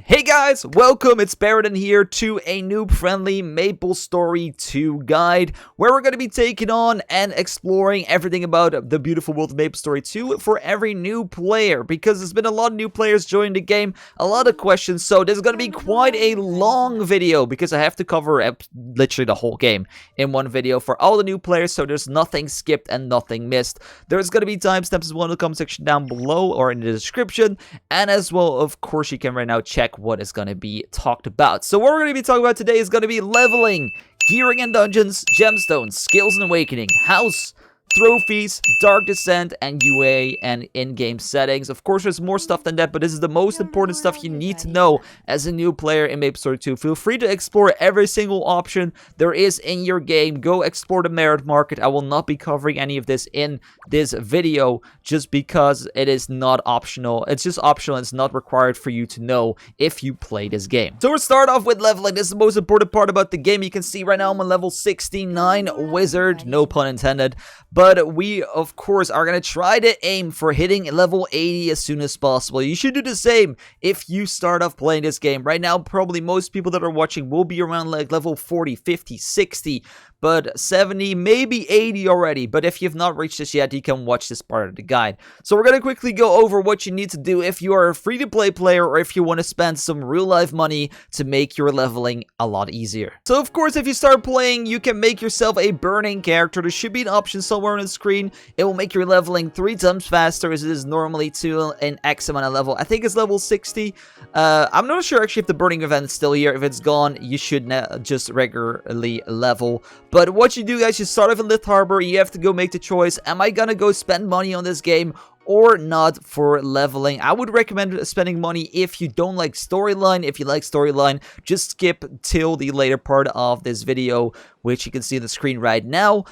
Hey guys, welcome, it's Paradin here to a noob-friendly Maplestory 2 guide, where we're going to be taking on and exploring everything about the beautiful world of Maplestory 2 for every new player, because there's been a lot of new players joining the game, a lot of questions, so this is going to be quite a long video, because I have to cover literally the whole game in one video for all the new players, so there's nothing skipped and nothing missed. There's going to be timestamps as well in the comment section down below or in the description, and as well, of course, you can right now check what is going to be talked about. So what we're going to be talking about today is going to be leveling, gearing in dungeons, gemstones, skills and awakening, house, trophies, dark descent, and UA and in-game settings. Of course, there's more stuff than that, but this is the most important stuff you need to know as a new player in Maplestory 2. Feel free to explore every single option there is in your game. Go explore the merit market. I will not be covering any of this in this video just because it is not optional. It's just optional. It's not required for you to know if you play this game. So we'll start off with leveling. This is the most important part about the game. You can see right now I'm on level 69 wizard, no pun intended. But we, of course, are going to try to aim for hitting level 80 as soon as possible. You should do the same if you start off playing this game. Right now, probably most people that are watching will be around like level 40, 50, 60. But 70, maybe 80 already. But if you've not reached this yet, you can watch this part of the guide. So we're going to quickly go over what you need to do if you are a free-to-play player or if you want to spend some real-life money to make your leveling a lot easier. So of course, if you start playing, you can make yourself a burning character. There should be an option somewhere on the screen. It will make your leveling 3 times faster as it is normally to an X amount of level. I think it's level 60. I'm not sure actually if the burning event is still here. If it's gone, you should just regularly level. But what you do, guys, you start off in Lit Harbor. You have to go make the choice. Am I gonna go spend money on this game or not for leveling? I would recommend spending money if you don't like storyline. If you like storyline, just skip till the later part of this video, which you can see on the screen right now,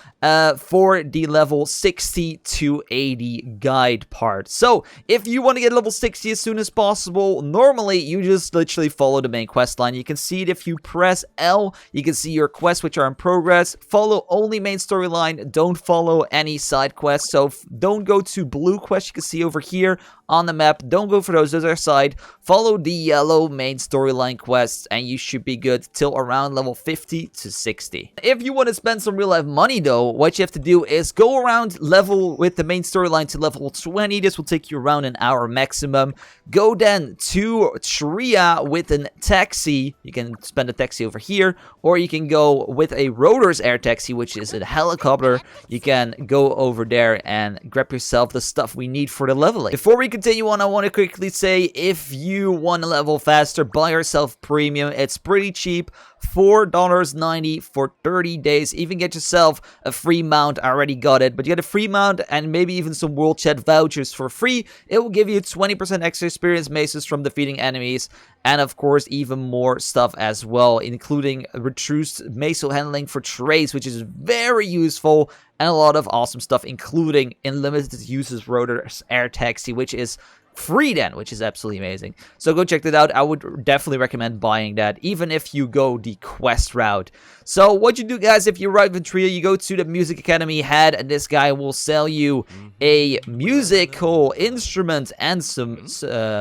for the level 60 to 80 guide part. So, if you want to get level 60 as soon as possible, normally you just literally follow the main quest line. You can see it if you press L, you can see your quests which are in progress. Follow only main storyline, don't follow any side quests. So, don't go to blue quests you can see over here on the map. Don't go for those are side. Follow the yellow main storyline quests and you should be good till around level 50 to 60. If you want to spend some real life money though, what you have to do is go around level with the main storyline to level 20. This will take you around an hour maximum. Go then to Tria with a taxi. You can spend a taxi over here, or you can go with a Rotor's air taxi, which is a helicopter. You can go over there and grab yourself the stuff we need for the leveling. Before we continue on, I want to quickly say, if you want to level faster, buy yourself premium. It's pretty cheap. $4.90 for 30 days. Even get yourself a free mount. I already got it, but you get a free mount and maybe even some world chat vouchers for free. It will give you 20% extra experience maces from defeating enemies, and of course even more stuff as well, including reduced mace handling for trades, which is very useful, and a lot of awesome stuff, including unlimited uses Rotor's air taxi, which is free then, which is absolutely amazing. So go check that out. I would definitely recommend buying that, even if you go the quest route. So what you do, guys, if you arrive in Tria, you go to the Music Academy head, and this guy will sell you a musical instrument and some,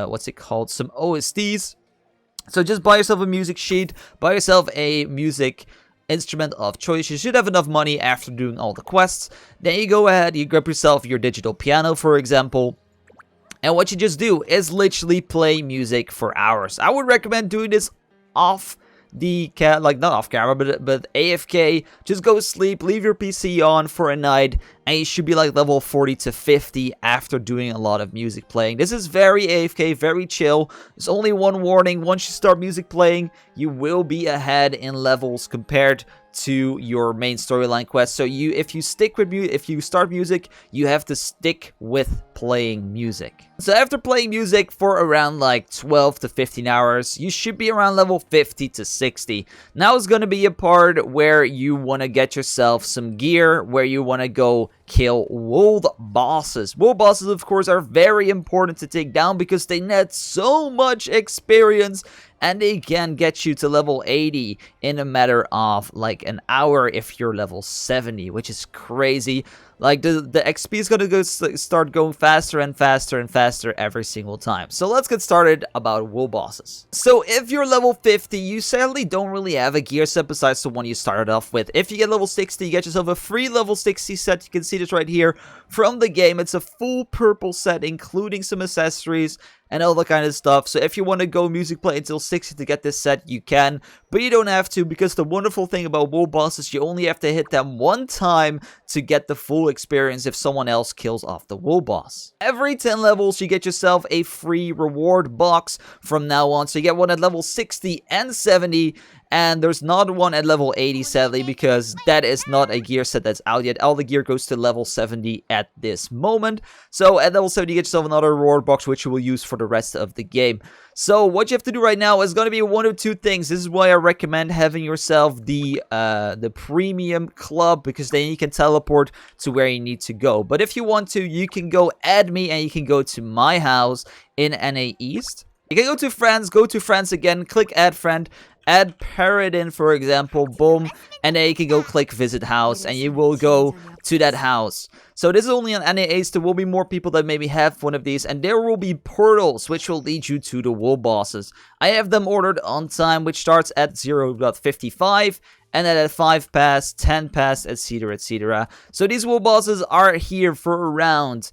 what's it called, some OSTs. So just buy yourself a music sheet, buy yourself a music instrument of choice. You should have enough money after doing all the quests. Then you go ahead, you grab yourself your digital piano, for example. And what you just do is literally play music for hours. I would recommend doing this off the not off camera, but AFK. Just go sleep, leave your PC on for a night, and you should be like level 40 to 50 after doing a lot of music playing. This is very AFK, very chill. There's only one warning: once you start music playing, you will be ahead in levels compared to your main storyline quest. So if you start music, you have to stick with playing music. So after playing music for around like 12 to 15 hours, you should be around level 50 to 60. Now is going to be a part where you want to get yourself some gear, where you want to go kill world bosses. World bosses, of course, are very important to take down because they net so much experience and they can get you to level 80 in a matter of like an hour if you're level 70, which is crazy. Like, the XP is gonna start going faster and faster and faster every single time. So let's get started about wool bosses. So if you're level 50, you sadly don't really have a gear set besides the one you started off with. If you get level 60, you get yourself a free level 60 set. You can see this right here from the game. It's a full purple set, including some accessories and all that kind of stuff. So if you want to go music play until 60 to get this set, you can, but you don't have to, because the wonderful thing about wool bosses, you only have to hit them one time to get the full experience if someone else kills off the wool boss. Every 10 levels, you get yourself a free reward box from now on. So you get one at level 60 and 70, and there's not one at level 80, sadly, because that is not a gear set that's out yet. All the gear goes to level 70 at this moment. So at level 70, you get yourself another reward box, which you will use for the rest of the game. So what you have to do right now is going to be one of two things. This is why I recommend having yourself the premium club, because then you can teleport to where you need to go. But if you want to, you can go add me, and you can go to my house in NA East. You can go to friends again, click add friend, add Paradin, for example, boom, and then you can go click visit house, and you will go to that house. So this is only on NA East. There will be more people that maybe have one of these, and there will be portals which will lead you to the wool bosses. I have them ordered on time, which starts at 0.55, and then at 5 past, 10 past, etc, etc. So these wool bosses are here for around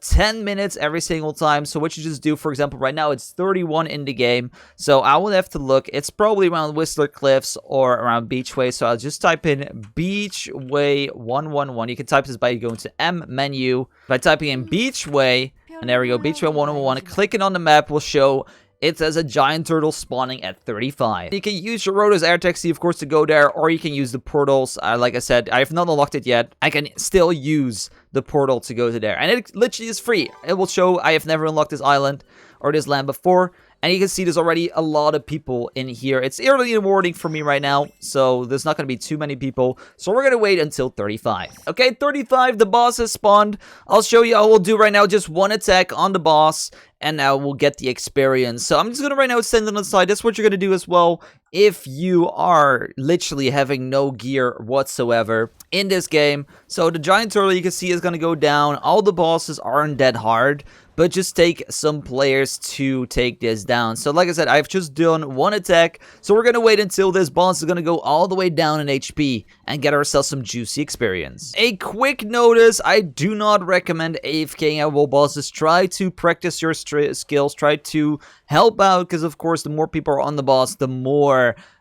10 minutes every single time. So what you just do, for example, right now it's 31 in the game, so I will have to look. It's probably around Whistler Cliffs or around Beachway, so I'll just type in Beachway 111. You can type this by going to M menu, by typing in Beachway, and there we go, Beachway 111. Clicking on the map will show it says a giant turtle spawning at 35. You can use your Roto's air taxi, of course, to go there, or you can use the portals. Like I said, I have not unlocked it yet. I can still use the portal to go to there, and it literally is free. It will show I have never unlocked this island or this land before, and you can see there's already a lot of people in here. It's early in the morning for me right now, so there's not going to be too many people. So we're going to wait until 35. Okay, 35, the boss has spawned. I'll show you. I will do right now just one attack on the boss, and now we'll get the experience. So I'm just going to right now send it on the side. That's what you're going to do as well if you are literally having no gear whatsoever in this game. So the giant turtle, you can see, is going to go down. All the bosses aren't that hard, but just take some players to take this down. So like I said, I've just done one attack, so we're going to wait until this boss is going to go all the way down in HP and get ourselves some juicy experience. A quick notice, I do not recommend AFKing at wool bosses. Try to practice your skills, try to help out, because of course the more people are on the boss, the more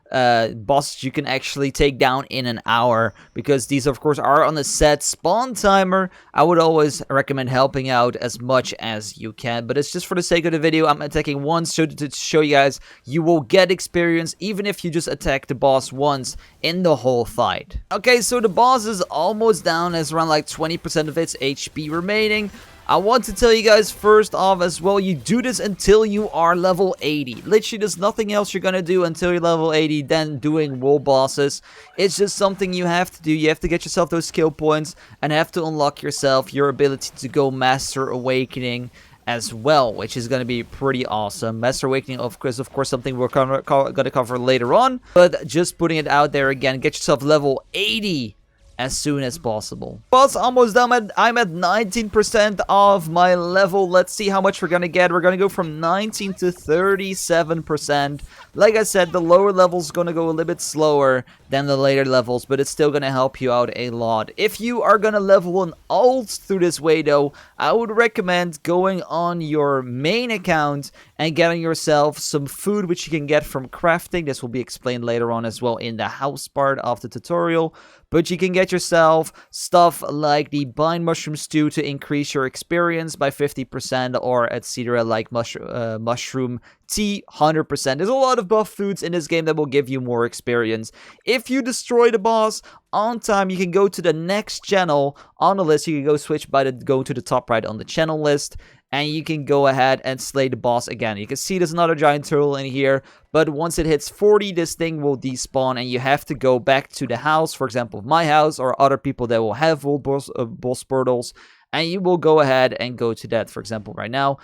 bosses you can actually take down in an hour, because these of course are on a set spawn timer. I would always recommend helping out as much as you can, but it's just for the sake of the video. I'm attacking once so to show you guys you will get experience even if you just attack the boss once in the whole fight. Okay, so the boss is almost down, as around like 20% of its HP remaining. I want to tell you guys first off as well, you do this until you are level 80. Literally, there's nothing else you're gonna do until you're level 80 than doing wool bosses. It's just something you have to do. You have to get yourself those skill points and have to unlock yourself your ability to go Master Awakening as well, which is going to be pretty awesome. Master Awakening, of course, something we're going to cover later on, but just putting it out there again, get yourself level 80 as soon as possible. Boss almost done. I'm at 19% of my level. Let's see how much we're gonna get. We're gonna go from 19 to 37%. Like I said, the lower levels gonna go a little bit slower than the later levels, but it's still gonna help you out a lot. If you are gonna level an ult through this way though, I would recommend going on your main account and getting yourself some food, which you can get from crafting. This will be explained later on as well in the house part of the tutorial. But you can get yourself stuff like the Bind Mushroom Stew to increase your experience by 50%, or etc. like Mushroom Tea 100%. There's a lot of buff foods in this game that will give you more experience. If you destroy the boss on time, you can go to the next channel on the list. You can go switch by go to the top right on the channel list, and you can go ahead and slay the boss again. You can see there's another giant turtle in here, but once it hits 40, this thing will despawn, and you have to go back to the house, for example, my house, or other people that will have boss portals, and you will go ahead and go to that. For example, right now,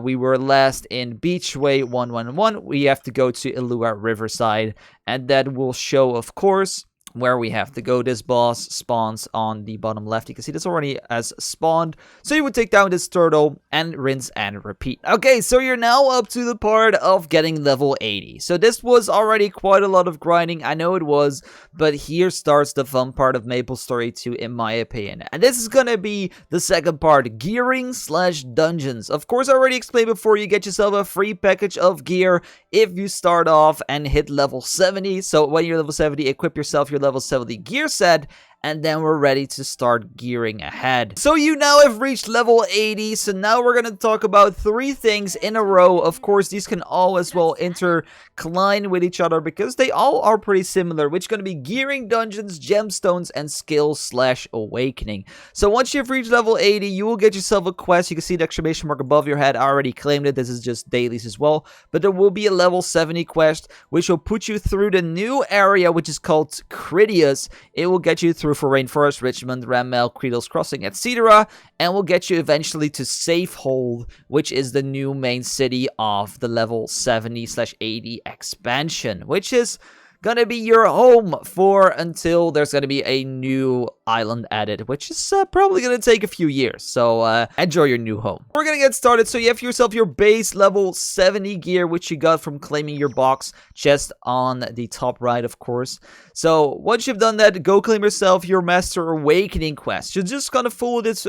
we were last in Beachway 111. We have to go to Ilua Riverside, and that will show, of course, where we have to go. This boss spawns on the bottom left. You can see this already as spawned. So you would take down this turtle and rinse and repeat. Okay, so you're now up to the part of getting level 80. So this was already quite a lot of grinding. I know it was, but here starts the fun part of Maplestory 2, in my opinion. And this is gonna be the second part, gearing / dungeons. Of course, I already explained before, you get yourself a free package of gear if you start off and hit level 70. So when you're level 70, equip yourself your level 70 gear set, and then we're ready to start gearing ahead. So you now have reached level 80, so now we're going to talk about 3 things in a row. Of course, these can all as well intercline with each other because they all are pretty similar, which is going to be gearing, dungeons, gemstones, and skills / awakening. So once you've reached level 80, you will get yourself a quest. You can see the exclamation mark above your head. I already claimed it. This is just dailies as well, but there will be a level 70 quest, which will put you through the new area, which is called Critias. It will get you through for Rainforest, Richmond, Rammel, Creedle's Crossing, etc. And will get you eventually to Safehold, which is the new main city of the level 70 / 80 expansion, which is gonna be your home for until there's gonna be a new island added, which is probably gonna take a few years. So enjoy your new home. We're gonna get started. So you have yourself your base level 70 gear, which you got from claiming your box chest on the top right, of course. So once you've done that, go claim yourself your Master Awakening quest. You're just gonna follow this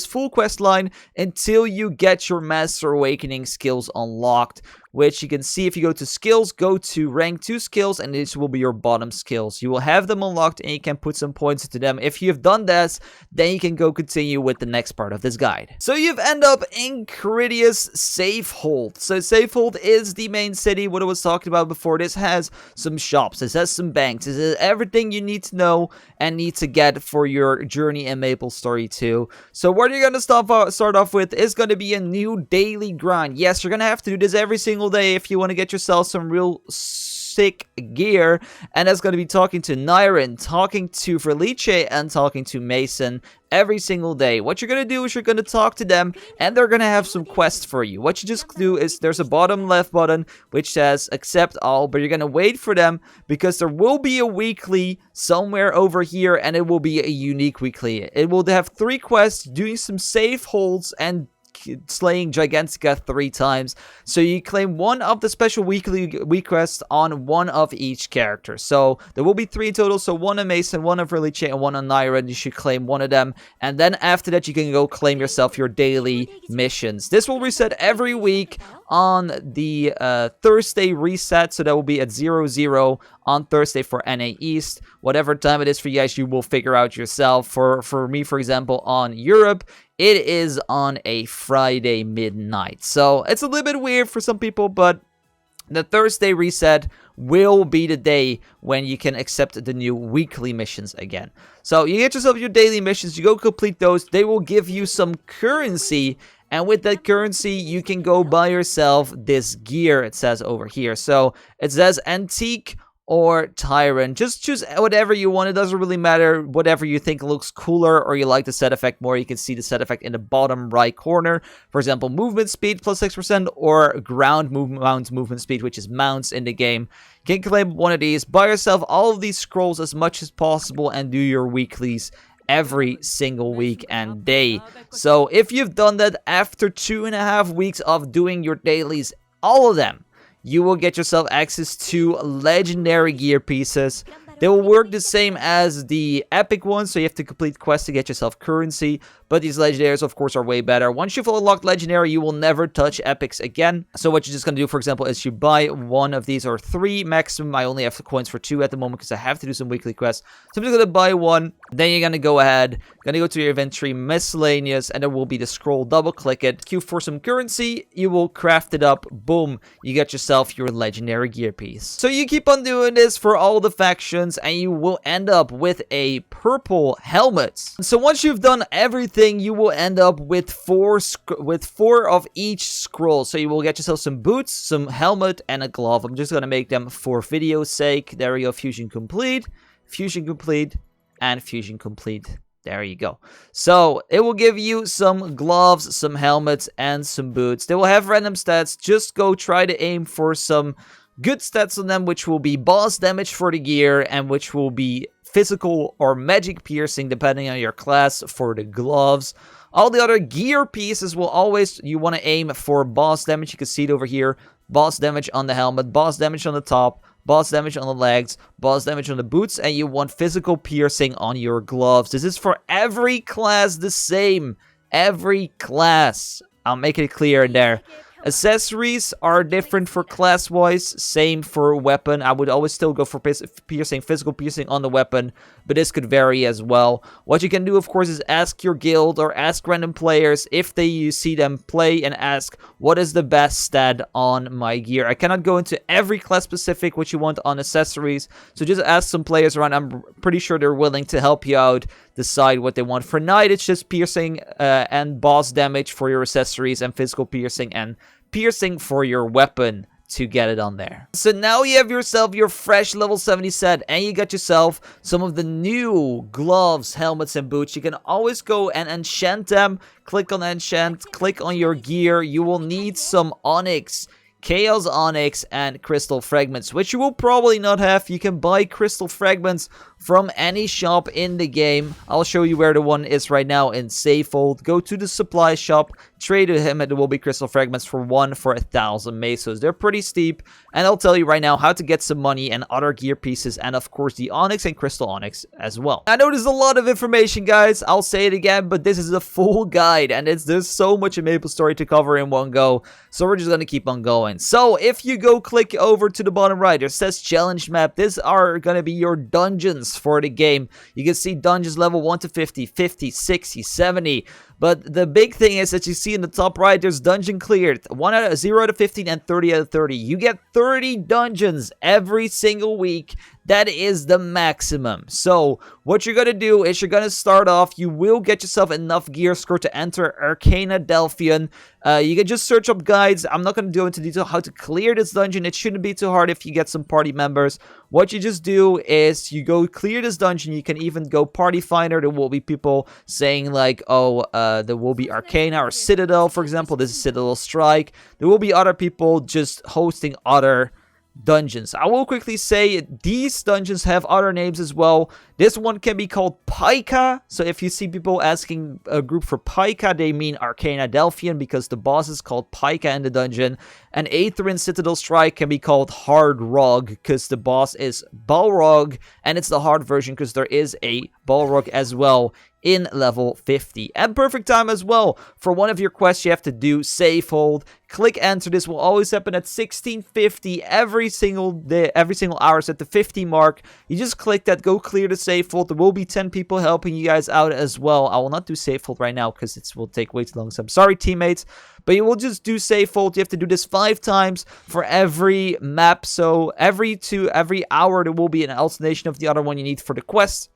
full quest line until you get your Master Awakening skills unlocked, which you can see if you go to skills, go to rank 2 skills, and this will be your bottom skills. You will have them unlocked and you can put some points into them. If you've done this, then you can go continue with the next part of this guide. So you've end up in Critias Safehold. So Safehold is the main city, what I was talking about before. This has some shops, this has some banks, this is everything you need to know and need to get for your journey in Maplestory 2. So what you're going to start off with is going to be a new daily grind. Yes, you're going to have to do this every single day if you want to get yourself some real sick gear, and that's going to be talking to Nyron, talking to Felice, and talking to Mason every single day. What you're going to do is you're going to talk to them, and they're going to have some quests for you. What you just do is there's a bottom left button which says accept all, but you're going to wait for them because there will be a weekly somewhere over here, and it will be a unique weekly. It will have 3 quests, doing some safe holds and slaying Gigantica 3 times. So you claim one of the special week quests on one of each character. So there will be 3 total. So 1 on Mason, 1 on Felice, and 1 on Nyron. You should claim one of them. And then after that, you can go claim yourself your daily missions. This will reset every week on the Thursday reset. So that will be at 00 on Thursday for NA East. Whatever time it is for you guys, you will figure out yourself. For me, for example, on Europe, it is on a Friday midnight. So it's a little bit weird for some people, but the Thursday reset will be the day when you can accept the new weekly missions again. So you get yourself your daily missions, you go complete those, they will give you some currency, and with that currency, you can go buy yourself this gear, it says over here. So it says Antique or Tyrant. Just choose whatever you want. It doesn't really matter. Whatever you think looks cooler or you like the set effect more. You can see the set effect in the bottom right corner. For example, movement speed plus 6% or ground movement speed, which is mounts in the game. You can claim one of these. Buy yourself all of these scrolls as much as possible and do your weeklies every single week and day. So if you've done that after 2.5 weeks of doing your dailies, all of them, you will get yourself access to legendary gear pieces. They will work the same as the epic ones, so you have to complete quests to get yourself currency. But these legendaries, of course, are way better. Once you've unlocked legendary, you will never touch epics again. So what you're just going to do, for example, is you buy one of these, or 3 maximum. I only have coins for 2 at the moment because I have to do some weekly quests. So I'm just going to buy 1. Then you're going to go ahead, going to go to your inventory, miscellaneous, and there will be the scroll. Double click it, queue for some currency. You will craft it up. Boom. You get yourself your legendary gear piece. So you keep on doing this for all the factions, and you will end up with a purple helmet. So once you've done everything, you will end up with 4 of each scroll. So you will get yourself some boots, some helmet, and a glove. I'm just going to make them for video's sake. There we go. Fusion complete, and fusion complete. There you go. So, it will give you some gloves, some helmets, and some boots. They will have random stats. Just go try to aim for some good stats on them, which will be boss damage for the gear, and which will be physical or magic piercing, depending on your class, for the gloves. All the other gear pieces will always, you want to aim for boss damage. You can see it over here. Boss damage on the helmet, boss damage on the top, boss damage on the legs, boss damage on the boots, and you want physical piercing on your gloves. This is for every class the same. Every class. I'll make it clear in there. Accessories are different for class-wise, same for weapon. I would always still go for piercing, physical piercing on the weapon, but this could vary as well. What you can do, of course, is ask your guild or ask random players if you see them play and ask, what is the best stat on my gear? I cannot go into every class-specific what you want on accessories, so just ask some players around. I'm pretty sure they're willing to help you out, decide what they want. For Knight, it's just piercing and boss damage for your accessories, and physical piercing and piercing for your weapon to get it on there. So now you have yourself your fresh level 70 set, and you got yourself some of the new gloves, helmets, and boots. You can always go and enchant them. Click on enchant, click on your gear. You will need some onyx, chaos onyx, and crystal fragments, which you will probably not have. You can buy crystal fragments from any shop in the game. I'll show you where the one is right now in Safehold. Go to the supply shop, trade with him, and there will be crystal fragments for 1,000 mesos. They're pretty steep, and I'll tell you right now how to get some money and other gear pieces, and of course the onyx and crystal onyx as well. I know there's a lot of information, guys. I'll say it again, but this is a full guide, and there's so much in Maplestory to cover in one go, so we're just gonna keep on going. So if you go click over to the bottom right, it says challenge map. These are gonna be your dungeons for the game. You can see dungeons level 1 to 50, 50, 60, 70. But the big thing is that you see in the top right, there's dungeon cleared. 0 out of 15 and 30 out of 30. You get 30 dungeons every single week. That is the maximum. So what you're going to do is you're going to start off. You will get yourself enough gear score to enter Arcana Delphian. You can just search up guides. I'm not going to go into detail how to clear this dungeon. It shouldn't be too hard if you get some party members. What you just do is you go clear this dungeon. You can even go party finder. There will be people saying like, oh, there will be Arcana or Citadel, for example. This is Citadel Strike. There will be other people just hosting other dungeons. I will quickly say these dungeons have other names as well. This one can be called Pika. So if you see people asking a group for Pika, they mean Arcana Delphian because the boss is called Pika in the dungeon. And Aether Citadel Strike can be called Hard Rog because the boss is Balrog, and it's the hard version because there is a Balrog as well in level 50. And perfect time as well. For one of your quests, you have to do Safehold. Click enter. This will always happen at 1650 every single day, every single hour. At the 50 mark, you just click that, go clear the Safehold. There will be 10 people helping you guys out as well. I will not do Safehold right now because it will take way too long. So I'm sorry, teammates. But you will just do Safehold. You have to do this 5 times for every map. So every hour, there will be an alternation of the other one you need for the quest.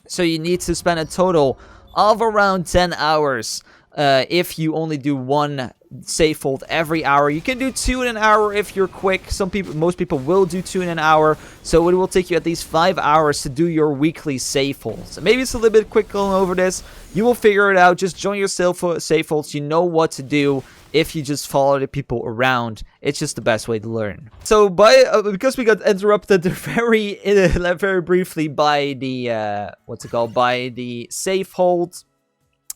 So you need to spend a total of around 10 hours if you only do one Safehold every hour. You can do 2 in an hour if you're quick. Most people will do 2 in an hour. So it will take you at least 5 hours to do your weekly Safeholds. Maybe it's a little bit quick going over this. You will figure it out. Just join your Safeholds. You know what to do. If you just follow the people around, it's just the best way to learn. So because we got interrupted very briefly by the by the Safehold,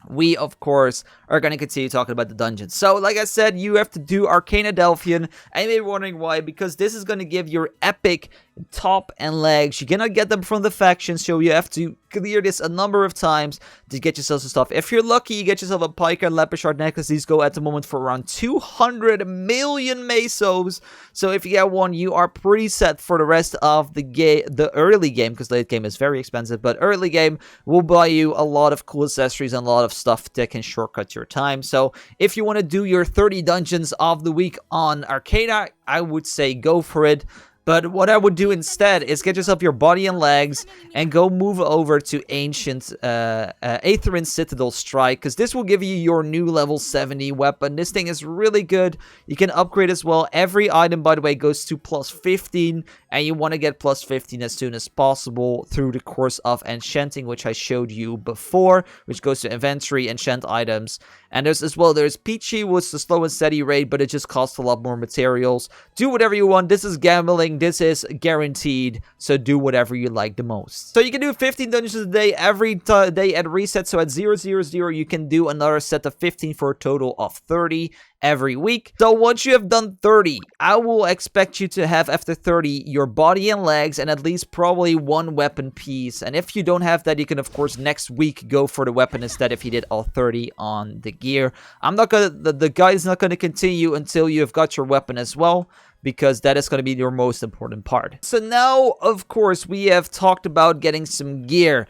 we of course are going to continue talking about the dungeons. So like I said, you have to do Arcana Delphian, and you may be wondering why, because this is going to give your epic top and legs. You cannot get them from the factions, so you have to clear this a number of times to get yourself some stuff. If you're lucky, you get yourself a Pika and Leper Shard necklace. These go at the moment for around 200 million mesos. So if you get one, you are pretty set for the rest of the early game, because late game is very expensive, but early game will buy you a lot of cool accessories and a lot of stuff that can shortcut your time. So if you want to do your 30 dungeons of the week on Arcana, I would say go for it. But what I would do instead is get yourself your body and legs and go move over to Ancient Aetherin Citadel Strike, because this will give you your new level 70 weapon. This thing is really good. You can upgrade as well. Every item, by the way, goes to plus 15, and you want to get plus 15 as soon as possible through the course of enchanting, which I showed you before, which goes to inventory, enchant items. And there's Peachy with the slow and steady rate, but it just costs a lot more materials. Do whatever you want. This is gambling. This is guaranteed. So do whatever you like the most. So you can do 15 dungeons a day every day at reset. So at 000, you can do another set of 15 for a total of 30 every week. So once you have done 30, I will expect you to have, after 30, your body and legs and at least probably one weapon piece. And if you don't have that, you can of course next week go for the weapon instead if you did all 30 on the gear. I'm not gonna, the guide is not gonna continue until you have got your weapon as well, because that is going to be your most important part. So now, of course, we have talked about getting some gear.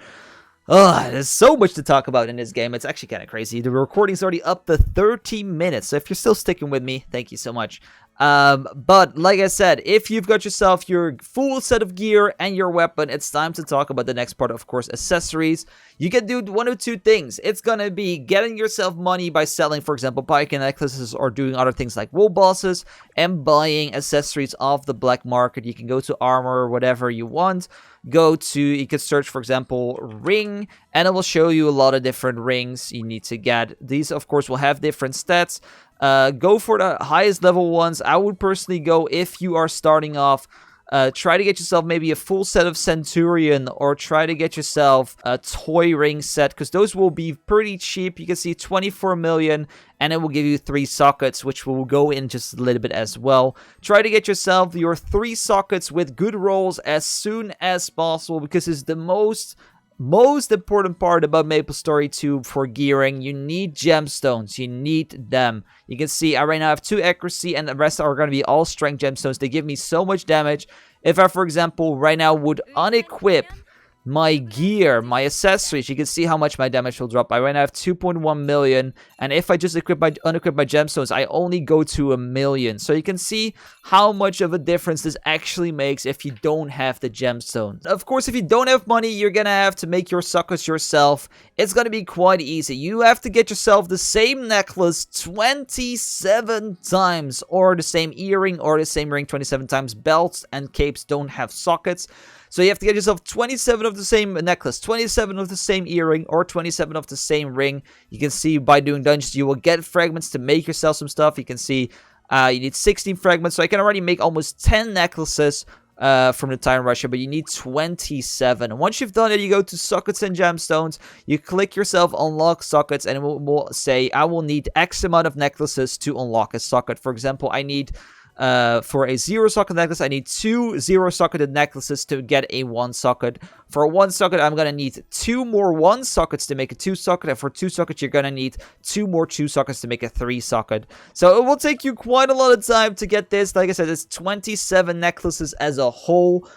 There's so much to talk about in this game. It's actually kind of crazy. The recording's already up to 30 minutes. So if you're still sticking with me, thank you so much. But like I said, if you've got yourself your full set of gear and your weapon, it's time to talk about the next part, of course, accessories. You can do one of two things. It's gonna be getting yourself money by selling, for example, pike necklaces, or doing other things like wool bosses, and buying accessories off the black market. You can go to armor or whatever you want. You can search, for example, ring, and it will show you a lot of different rings you need to get. These, of course, will have different stats. Go for the highest level ones. I would personally go, if you are starting off, try to get yourself maybe a full set of Centurion, or try to get yourself a toy ring set, because those will be pretty cheap. You can see 24 million, and it will give you 3 sockets, which will go in just a little bit as well. Try to get yourself your 3 sockets with good rolls as soon as possible, because it's the most important part about Maplestory 2 for gearing. You need gemstones. You need them. You can see I right now have 2 accuracy, and the rest are going to be all strength gemstones. They give me so much damage. If I, for example, right now would unequip my gear, my accessories, you can see how much my damage will drop. I right now have 2.1 million, and if I just unequip my gemstones, I only go to 1 million. So you can see how much of a difference this actually makes if you don't have the gemstones. Of course, if you don't have money, you're gonna have to make your sockets yourself. It's gonna be quite easy. You have to get yourself the same necklace 27 times, or the same earring, or the same ring 27 times. Belts and capes don't have sockets. So you have to get yourself 27 of the same necklace, 27 of the same earring, or 27 of the same ring. You can see by doing dungeons, you will get fragments to make yourself some stuff. You can see you need 16 fragments. So I can already make almost 10 necklaces from the Time Rusher, but you need 27. Once you've done it, you go to sockets and gemstones. You click yourself unlock sockets, and it will say, I will need X amount of necklaces to unlock a socket. For example, I need... for a 0 socket necklace, I need 2 0 socketed necklaces to get a 1 socket. For a 1 socket, I'm gonna need 2 more 1 sockets to make a 2 socket, and for 2 sockets, you're gonna need 2 more 2 sockets to make a 3 socket. So it will take you quite a lot of time to get this. Like I said, it's 27 necklaces as a whole.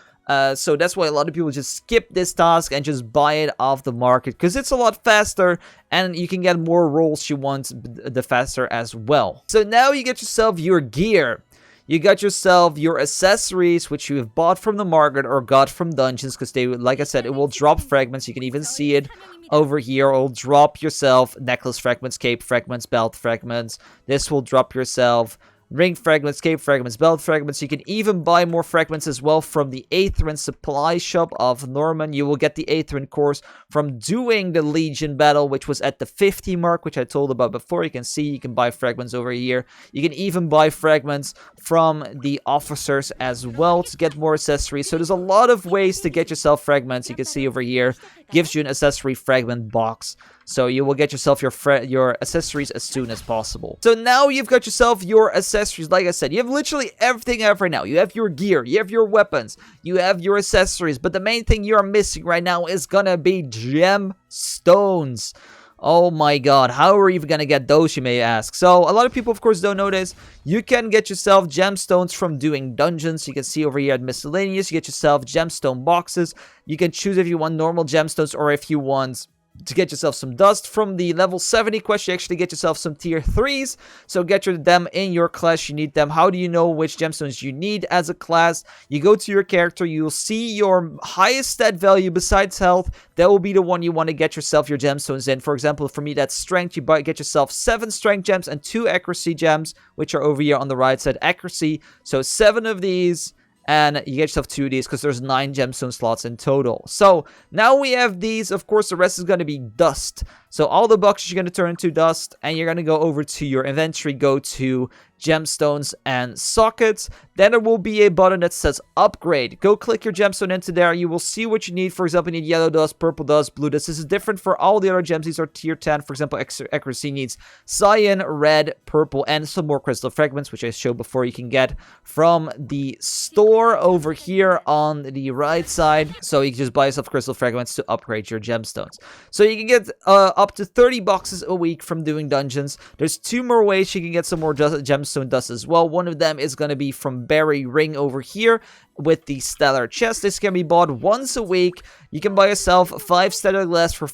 So that's why a lot of people just skip this task and just buy it off the market, because it's a lot faster, and you can get more rolls you want the faster as well. So now you get yourself your gear. You got yourself your accessories, which you have bought from the market or got from dungeons, because they, like I said, it will drop fragments. You can even see it over here. It will drop yourself necklace fragments, cape fragments, belt fragments. This will drop yourself ring fragments, cape fragments, belt fragments. You can even buy more fragments as well from the Aetherin supply shop of Norman. You will get the Aetherin cores from doing the Legion battle, which was at the 50 mark, which I told about before. You can see you can buy fragments over here. You can even buy fragments from the officers as well to get more accessories. So there's a lot of ways to get yourself fragments. You can see over here, gives you an accessory fragment box. So you will get yourself your accessories as soon as possible. So now you've got yourself your accessories. Like I said, you have literally everything you have right now. You have your gear, you have your weapons, you have your accessories. But the main thing you're missing right now is gonna be gemstones. Oh my god, how are you even gonna get those, you may ask? So a lot of people, of course, don't know this. You can get yourself gemstones from doing dungeons. You can see over here at miscellaneous, you get yourself gemstone boxes. You can choose if you want normal gemstones or if you want to get yourself some dust. From the level 70 quest, you actually get yourself some tier 3s. So get them in your class. You need them. How do you know which gemstones you need as a class? You go to your character. You'll see your highest stat value besides health. That will be the one you want to get yourself your gemstones in. For example, for me, that's strength. You get yourself 7 strength gems and 2 accuracy gems, which are over here on the right side. Accuracy. So 7 of these. And you get yourself 2 of these because there's 9 gemstone slots in total. So now we have these. Of course, the rest is going to be dust. So all the boxes you're going to turn into dust. And you're going to go over to your inventory. Go to gemstones and sockets. Then there will be a button that says upgrade. Go click your gemstone into there. You will see what you need. For example, you need yellow dust, purple dust, blue dust. This is different for all the other gems. These are tier 10. For example, accuracy needs cyan, red, purple, and some more crystal fragments, which I showed before you can get from the store over here on the right side. So you can just buy yourself crystal fragments to upgrade your gemstones. So you can get up to 30 boxes a week from doing dungeons. There's 2 more ways you can get some more gemstones dust as well. One of them is going to be from Berry Ring over here with the stellar chest. This can be bought once a week. You can buy yourself 5 stellar glass for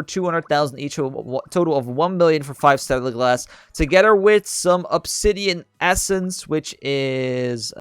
200,000 each, a total of 1 million for 5 stellar glass, together with some obsidian essence, which is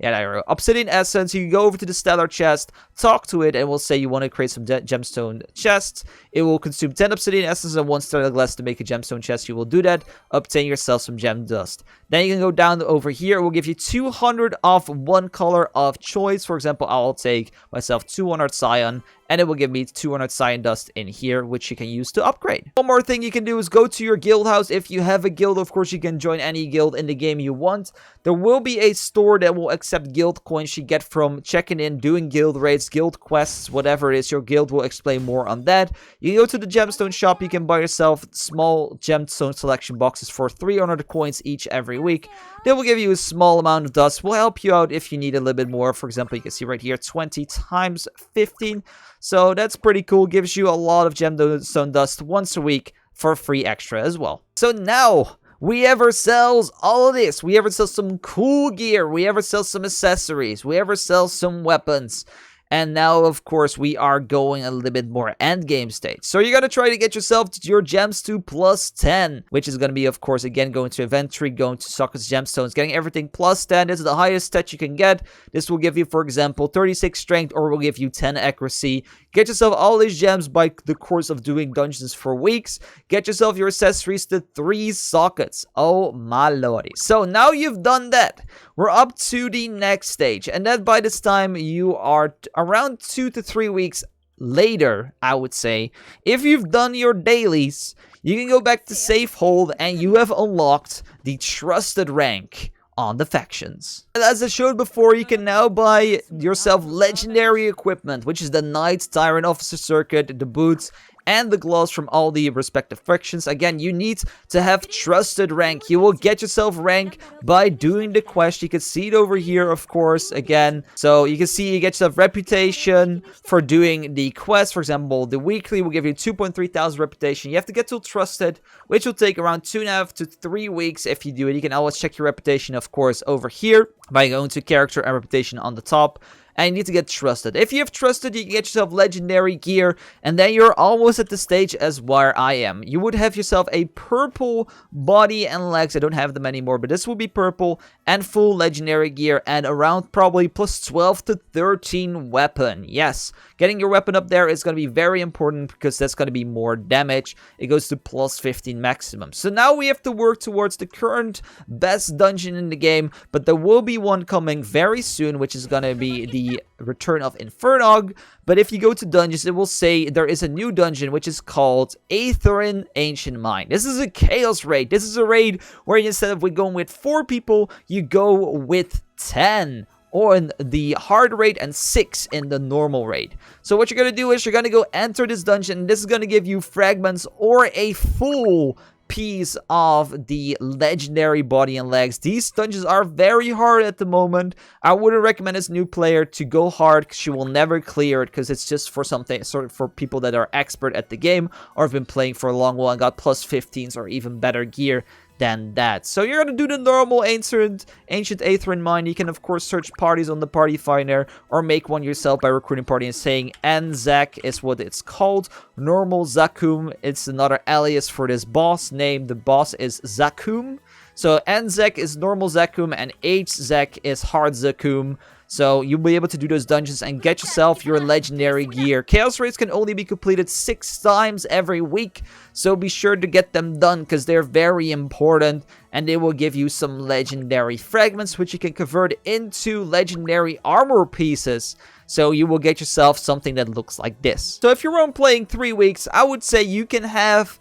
obsidian essence. You can go over to the stellar chest, talk to it, and we'll say you want to create some gemstone chests. It will consume 10 obsidian essence and 1 stellar glass to make a gemstone chest. You will do that, obtain yourself some gem dust. Then you can go down over here. It will give you 200 of one color of choice. For example, I'll take myself 200 cyan, and it will give me 200 cyan dust in here, which you can use to upgrade. One more thing you can do is go to your guild house. If you have a guild, of course, you can join any guild in the game you want. There will be a store that will accept guild coins you get from checking in, doing guild raids, guild quests, whatever it is. Your guild will explain more on that. You can go to the gemstone shop. You can buy yourself small gemstone selection boxes for 300 coins each every week. They will give you a small amount of dust. Will help you out if you need a little bit more. For example, you can see right here, 20 times 15. So that's pretty cool. Gives you a lot of gemstone dust once a week for free extra as well. So now we have ourselves all of this. We have ourselves some cool gear. We have ourselves some accessories. We have ourselves some weapons. And now, of course, we are going a little bit more end game stage. So you're going to try to get yourself to your gems to plus 10, which is going to be, of course, again, going to inventory, going to sockets, gemstones, getting everything plus 10. This is the highest stat you can get. This will give you, for example, 36 strength, or will give you 10 accuracy. Get yourself all these gems by the course of doing dungeons for weeks. Get yourself your accessories to 3 sockets. Oh my lordy. So now you've done that. We're up to the next stage. And that by this time you are around 2 to 3 weeks later, I would say. If you've done your dailies, you can go back to safe hold and you have unlocked the trusted rank on the factions. As I showed before, you can now buy yourself legendary equipment, which is the Knight, Tyrant, Officer Circuit, the boots, and the gloves from all the respective factions. Again, you need to have trusted rank. You will get yourself rank by doing the quest. You can see it over here, of course, again. So you can see you get yourself reputation for doing the quest. For example, the weekly will give you 2,300 reputation. You have to get to trusted, which will take around 2.5 to 3 weeks if you do it. You can always check your reputation, of course, over here by going to character and reputation on the top. And you need to get trusted. If you have trusted, you can get yourself legendary gear. And then you're almost at the stage as where I am. You would have yourself a purple body and legs. I don't have them anymore, but this will be purple and full legendary gear. And around probably plus 12 to 13 weapon. Yes, getting your weapon up there is going to be very important because that's going to be more damage. It goes to plus 15 maximum. So now we have to work towards the current best dungeon in the game. But there will be one coming very soon, which is going to be the Return of Infernog. But if you go to dungeons, it will say there is a new dungeon which is called Aetherin Ancient Mine. This is a chaos raid. This is a raid where instead of going with 4 people, you go with 10. Or in the hard raid and 6 in the normal raid. So what you're going to do is you're going to go enter this dungeon. This is going to give you fragments or a full piece of the legendary body and legs. These dungeons are very hard at the moment. I wouldn't recommend this new player to go hard because you will never clear it, because it's just for something sort of for people that are expert at the game or have been playing for a long while and got plus 15s or even better gear. than that. So you're gonna do the normal ancient Aetherin mine. You can of course search parties on the party finder or make one yourself by recruiting party and saying Anzac is what it's called. Normal Zakum, it's another alias for this boss name. The boss is Zakum. So Anzac is normal Zakum and Hzac is hard Zakum. So you'll be able to do those dungeons and get yourself your legendary gear. Chaos raids can only be completed 6 times every week. So be sure to get them done because they're very important. And they will give you some legendary fragments which you can convert into legendary armor pieces. So you will get yourself something that looks like this. So if you're on playing 3 weeks, I would say you can have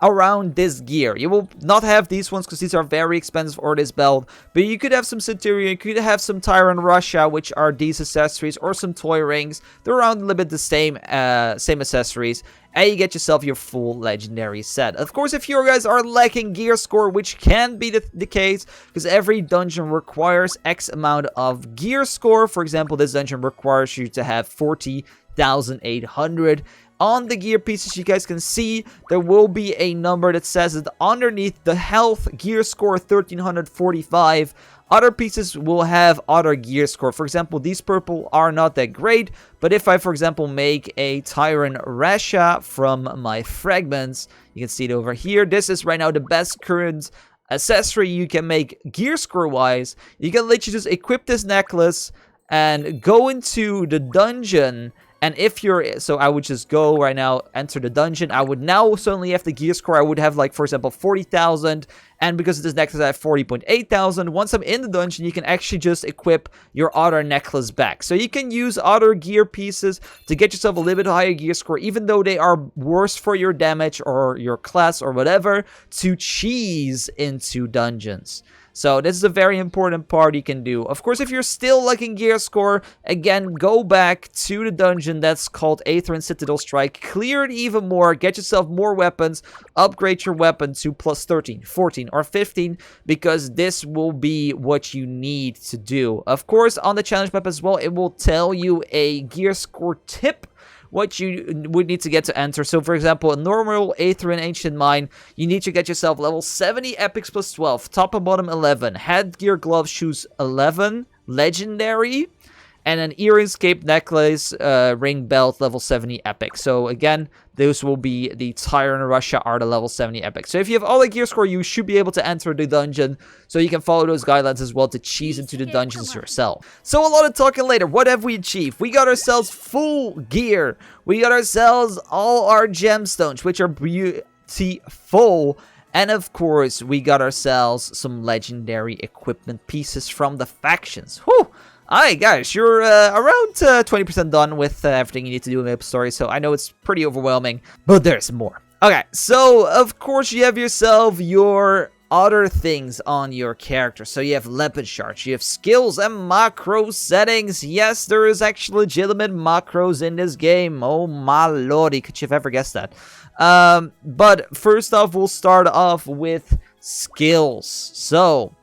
around this gear. You will not have these ones because these are very expensive, or this belt, but you could have some Centurion, you could have some Tyrant Russia, which are these accessories, or some toy rings. They're around a little bit the same accessories, and you get yourself your full legendary set. Of course, if you guys are lacking gear score, which can be the case, because every dungeon requires X amount of gear score. For example, this dungeon requires you to have 40,800. On the gear pieces, you guys can see there will be a number that says that underneath the health gear score 1345. Other pieces will have other gear score. For example, these purple are not that great, but if I, for example, make a Tyrant Russia from my fragments, you can see it over here. This is right now the best current accessory you can make gear score wise. You can literally just equip this necklace and go into the dungeon. And if you're, so I would just go right now, enter the dungeon. I would now suddenly have the gear score. I would have like, for example, 40,000. And because of this necklace, I have 40.8 thousand. Once I'm in the dungeon, you can actually just equip your other necklace back. So you can use other gear pieces to get yourself a little bit higher gear score, even though they are worse for your damage or your class or whatever, to cheese into dungeons. So this is a very important part you can do. Of course, if you're still lacking gear score, again, go back to the dungeon that's called Aetherin Citadel Strike. Clear it even more. Get yourself more weapons. Upgrade your weapon to plus 13, 14, or 15. Because this will be what you need to do. Of course, on the challenge map as well, it will tell you a gear score tip what you would need to get to enter. So, for example, a normal Aetherin Ancient Mine, you need to get yourself level 70 epics plus 12, top and bottom 11, headgear, gloves, shoes 11, legendary, and an earrings, cape, necklace, ring, belt, level 70 epic. So again, those will be the Tyrant Russia are the level 70 epic. So if you have all the gear score, you should be able to enter the dungeon. So you can follow those guidelines as well to cheese into the dungeons yourself. So a lot of talking later. What have we achieved? We got ourselves full gear. We got ourselves all our gemstones, which are beautiful. And of course, we got ourselves some legendary equipment pieces from the factions. Whew! Alright guys, you're around 20% done with everything you need to do in Maplestory, so I know it's pretty overwhelming, but there's more. Okay, so of course you have yourself your other things on your character. So you have Leper Shards, you have skills and macro settings. Yes, there is actually legitimate macros in this game. Oh my lordy, could you have ever guessed that? But first off, we'll start off with skills. So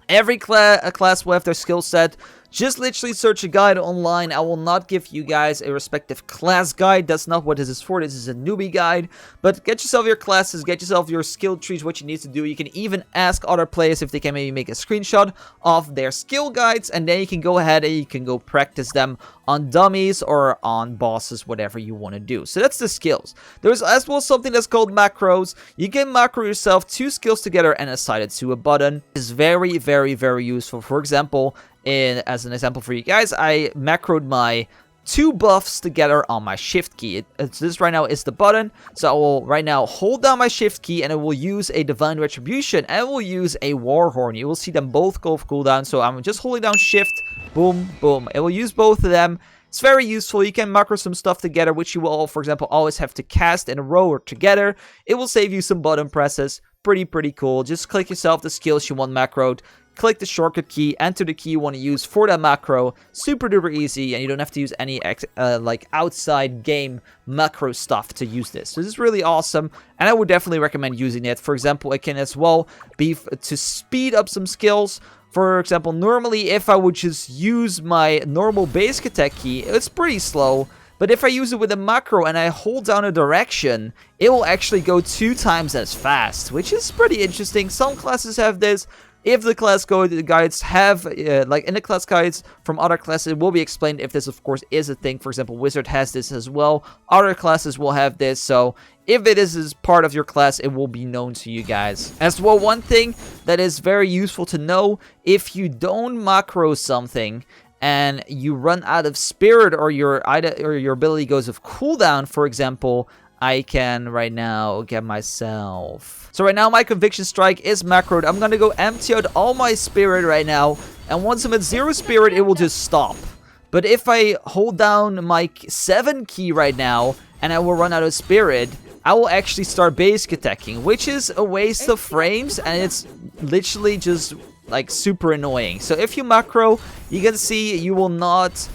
every class will have their skill set. Just literally search a guide online. I will not give you guys a respective class guide. That's not what this is for. This is a newbie guide. But get yourself your classes, get yourself your skill trees, what you need to do. You can even ask other players if they can maybe make a screenshot of their skill guides. And then you can go ahead and you can go practice them on dummies or on bosses, whatever you want to do. So that's the skills. There's as well something that's called macros. You can macro yourself 2 skills together and assign it to a button. It's very, very, very useful. For example, as an example for you guys, I macroed my 2 buffs together on my shift key. This right now is the button, so I will right now hold down my shift key and it will use a divine retribution and it will use a war horn. You will see them both go off cooldown, so I'm just holding down shift, boom, boom. It will use both of them. It's very useful. You can macro some stuff together, which you will, for example, always have to cast in a row or together. It will save you some button presses. Pretty cool. Just click yourself the skills you want macroed. Click the shortcut key, enter the key you want to use for that macro. Super duper easy, and you don't have to use any like outside game macro stuff to use this. So this is really awesome, and I would definitely recommend using it. For example, it can as well be to speed up some skills. For example, normally if I would just use my normal basic attack key, it's pretty slow. But if I use it with a macro and I hold down a direction, it will actually go 2 times as fast, which is pretty interesting. Some classes have this. If the class guides have, like in the class guides from other classes, it will be explained if this, of course, is a thing. For example, Wizard has this as well. Other classes will have this, so if it is part of your class, it will be known to you guys. As well, one thing that is very useful to know, if you don't macro something and you run out of spirit or your ability goes of cooldown, for example, I can right now get myself. So right now my Conviction Strike is macroed. I'm gonna go empty out all my spirit right now, and once I'm at 0 spirit, it will just stop. But if I hold down my 7 key right now and I will run out of spirit, I will actually start basic attacking, which is a waste of frames, and it's literally just like super annoying. So if you macro, you can see you will not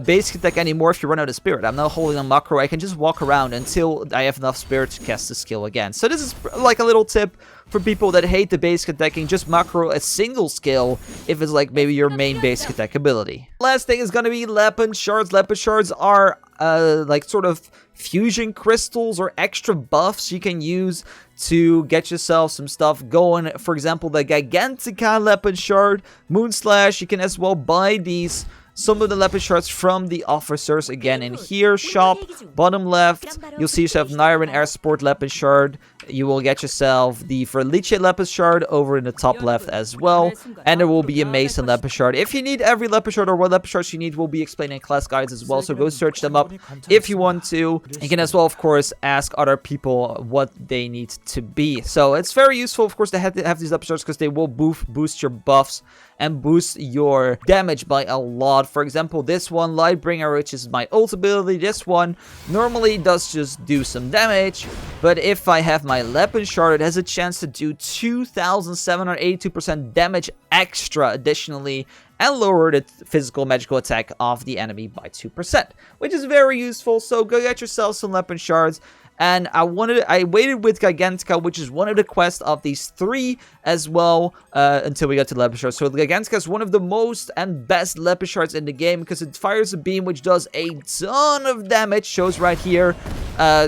basic attack anymore if you run out of spirit. I'm not holding a macro. I can just walk around until I have enough spirit to cast the skill again. So this is like a little tip for people that hate the basic attacking. Just macro a single skill if it's like maybe your main basic attack ability. Last thing is going to be Leper Shards. Leper Shards are like sort of fusion crystals or extra buffs you can use to get yourself some stuff going. For example, the Gigantica Leper Shard, Moonslash. You can as well buy these. Some of the Leper Shards from the officers, again in here, shop, bottom left, you'll see yourself Nyron Air Support Leper Shard. You will get yourself the Verliche Leper Shard over in the top left as well, and there will be a Mason Leper Shard. If you need every Leper Shard or what Leper Shards you need will be explained in class guides as well, so go search them up if you want to. You can as well, of course, ask other people what they need to be. So it's very useful, of course, to have these Leper Shards because they will boost your buffs and boost your damage by a lot. For example, this one, Lightbringer, which is my ult ability, this one normally does just do some damage, but if I have my Leper Shard, it has a chance to do 2,782% damage extra additionally, and lower the physical magical attack of the enemy by 2%, which is very useful. So go get yourself some Leper Shards. And I waited with Gigantica, which is one of the quests of these 3 as well, until we got to Leper Shards. So Gigantica is one of the most and best Leper Shards in the game because it fires a beam which does a ton of damage, shows right here.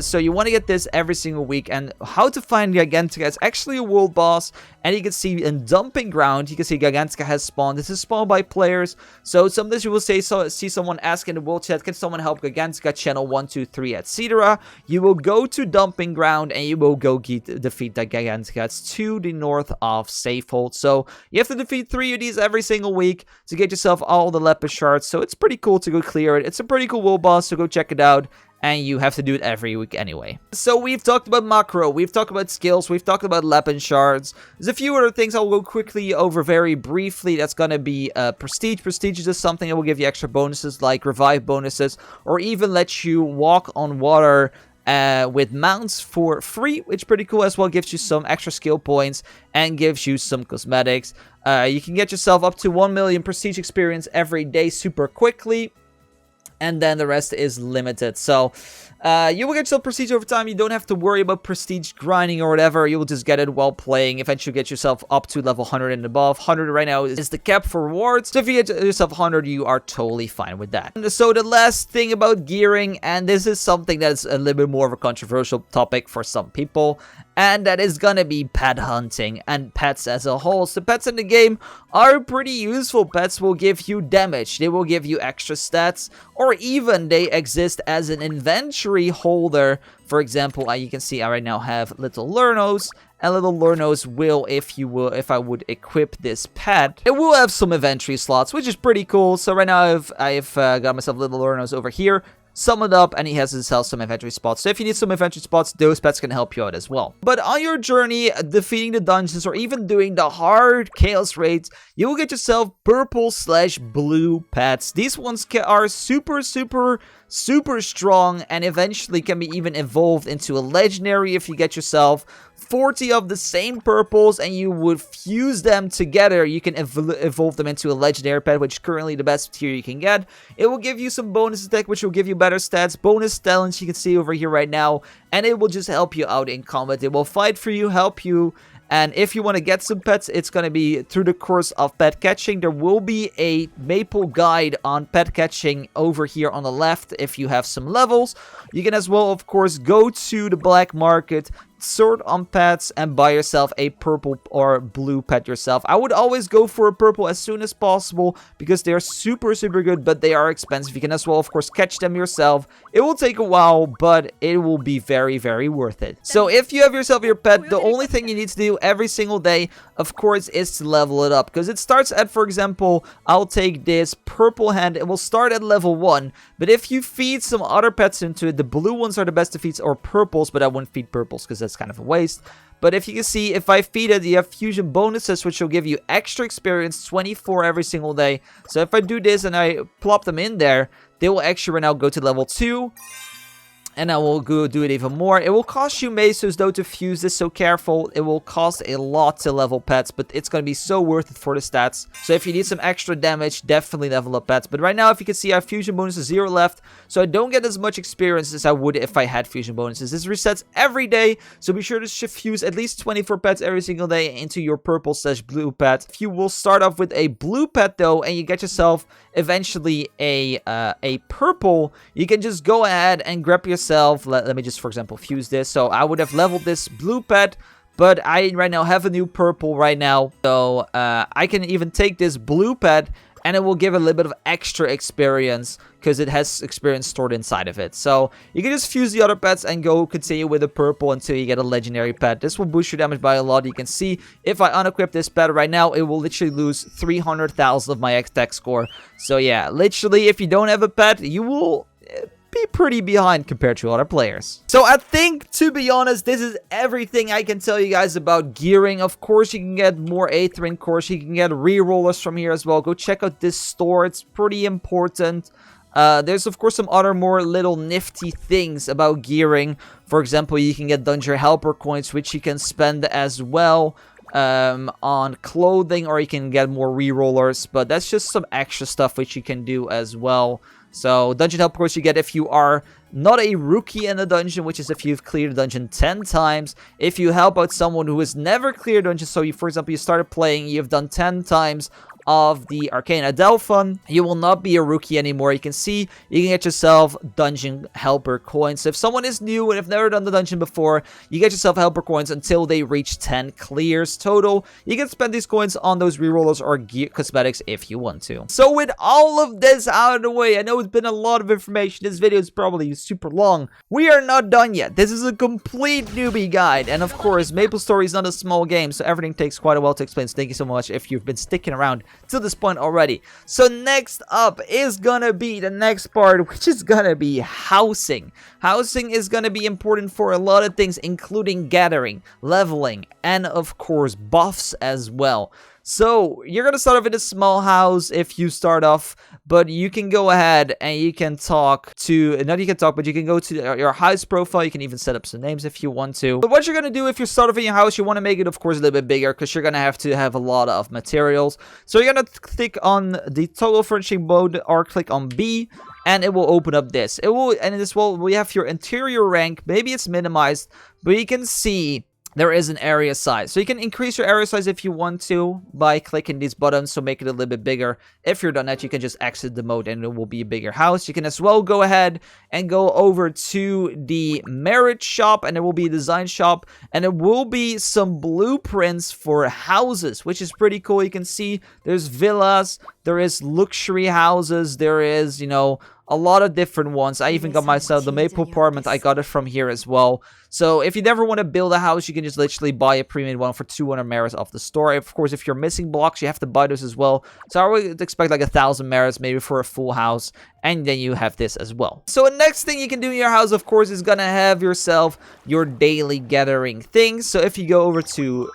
So you want to get this every single week. And how to find Gigantica, it's actually a world boss. And you can see in Dumping Ground, you can see Gigantica has spawned. This is spawned by players. So sometimes you will see someone ask in the world chat, can someone help Gigantica channel 1, 2, 3, etc. You will go to Dumping Ground and you will go defeat that Gigantica. It's to the north of Safehold. So you have to defeat 3 of these every single week to get yourself all the Leper Shards. So it's pretty cool to go clear it. It's a pretty cool world boss, so go check it out. And you have to do it every week anyway. So we've talked about macro, we've talked about skills, we've talked about Leper Shards. There's a few other things I'll go quickly over very briefly. That's gonna be Prestige. Prestige is just something that will give you extra bonuses like revive bonuses, or even let you walk on water with mounts for free, which is pretty cool as well. Gives you some extra skill points and gives you some cosmetics. You can get yourself up to 1 million Prestige experience every day super quickly. And then the rest is limited. So you will get yourself prestige over time. You don't have to worry about prestige grinding or whatever. You will just get it while playing. Eventually get yourself up to level 100 and above. 100 right now is the cap for rewards. So if you get yourself 100, you are totally fine with that. And so the last thing about gearing, and this is something that's a little bit more of a controversial topic for some people, and that is gonna be pet hunting and pets as a whole. So pets in the game are pretty useful. Pets will give you damage, they will give you extra stats, or even they exist as an inventory holder. For example, you can see I right now have little Lernos, and little Lernos will, if I would equip this pet, it will have some inventory slots, which is pretty cool. So right now I've got myself little Lernos over here, summoned up, and he has himself some inventory spots. So if you need some inventory spots, those pets can help you out as well. But on your journey, defeating the dungeons, or even doing the hard chaos raids, you will get yourself purple/blue pets. These ones are super strong, and eventually can be even evolved into a legendary if you get yourself 40 of the same purples and you would fuse them together. You can evolve them into a legendary pet, which is currently the best tier you can get. It will give you some bonus attack, which will give you better stats, bonus talents you can see over here right now, and it will just help you out in combat. It will fight for you, help you, And if you want to get some pets, it's going to be through the course of pet catching. There will be a maple guide on pet catching over here on the left if you have some levels. You can as well, of course, go to the black market, sort on pets, and buy yourself a purple or blue pet yourself. I would always go for a purple as soon as possible because they are super good, but they are expensive. You can as well, of course, catch them yourself. It will take a while, but it will be very worth it. So if you have yourself your pet, the only thing you need to do every single day, of course, is to level it up, because it starts at, for example, I'll take this purple hand. It will start at level 1, but if you feed some other pets into it, the blue ones are the best to feed, or purples, but I wouldn't feed purples because that's kind of a waste. But if you can see, if I feed it, you have fusion bonuses, which will give you extra experience, 24 every single day. So if I do this and I plop them in there, they will actually right now go to level 2. And I will go do it even more. It will cost you mesos though to fuse this, so careful. It will cost a lot to level pets, but it's going to be so worth it for the stats. So if you need some extra damage, definitely level up pets. But right now, if you can see, I have fusion bonuses 0 left, so I don't get as much experience as I would if I had fusion bonuses. This resets every day, so be sure to fuse at least 24 pets every single day into your purple/blue pet. If you will start off with a blue pet though, and you get yourself eventually a purple, you can just go ahead and grab yourself. Let me just, for example, fuse this. So I would have leveled this blue pet, but I right now have a new purple right now. So I can even take this blue pet, and it will give a little bit of extra experience because it has experience stored inside of it. So you can just fuse the other pets and go continue with the purple until you get a legendary pet. This will boost your damage by a lot. You can see if I unequip this pet right now, it will literally lose 300,000 of my attack score. So yeah, literally, if you don't have a pet, you will be pretty behind compared to other players. So I think, to be honest, this is everything I can tell you guys about gearing. Of course, you can get more Aetherine cores. You can get rerollers from here as well. Go check out this store. It's pretty important. There's, of course, some other more little nifty things about gearing. For example, you can get Dungeon Helper coins, which you can spend as well on clothing, or you can get more rerollers. But that's just some extra stuff which you can do as well. So, Dungeon Help, of course, you get if you are not a rookie in the dungeon, which is if you've cleared the dungeon 10 times. If you help out someone who has never cleared dungeon, so you, for example, you started playing, you've done 10 times of the Arcane Adelphon, you will not be a rookie anymore. You can see, you can get yourself Dungeon Helper coins. So if someone is new and have never done the dungeon before, you get yourself Helper coins until they reach 10 clears total. You can spend these coins on those rerollers or gear cosmetics if you want to. So with all of this out of the way, I know it's been a lot of information. This video is probably super long. We are not done yet. This is a complete newbie guide. And of course, Maplestory is not a small game, so everything takes quite a while to explain. So thank you so much if you've been sticking around to this point already. So next up is gonna be the next part, which is gonna be housing. Housing is gonna be important for a lot of things, including gathering, leveling, and of course buffs as well. So you're gonna start off in a small house if you start off, but you can go ahead and you can talk to, not you can talk, but you can go to your house profile. You can even set up some names if you want to. But what you're gonna do if you start off in your house, you want to make it, of course, a little bit bigger because you're gonna have to have a lot of materials. So you're gonna click on the toggle furnishing mode or click on B, and it will open up this. It will, and this will, we have your interior rank. Maybe it's minimized, but you can see there is an area size. So you can increase your area size if you want to by clicking these buttons, so make it a little bit bigger. If you're done that, you can just exit the mode and it will be a bigger house. You can as well go ahead and go over to the merit shop, and there will be a design shop, and there will be some blueprints for houses, which is pretty cool. You can see there's villas, there is luxury houses, there is, you know, a lot of different ones. I even got myself the Maple apartment. I got it from here as well. So if you never want to build a house, you can just literally buy a pre-made one for 200 merits off the store. Of course, if you're missing blocks, you have to buy those as well. So I would expect like 1,000 merits maybe for a full house. And then you have this as well. So the next thing you can do in your house, of course, is gonna have yourself your daily gathering things. So if you go over to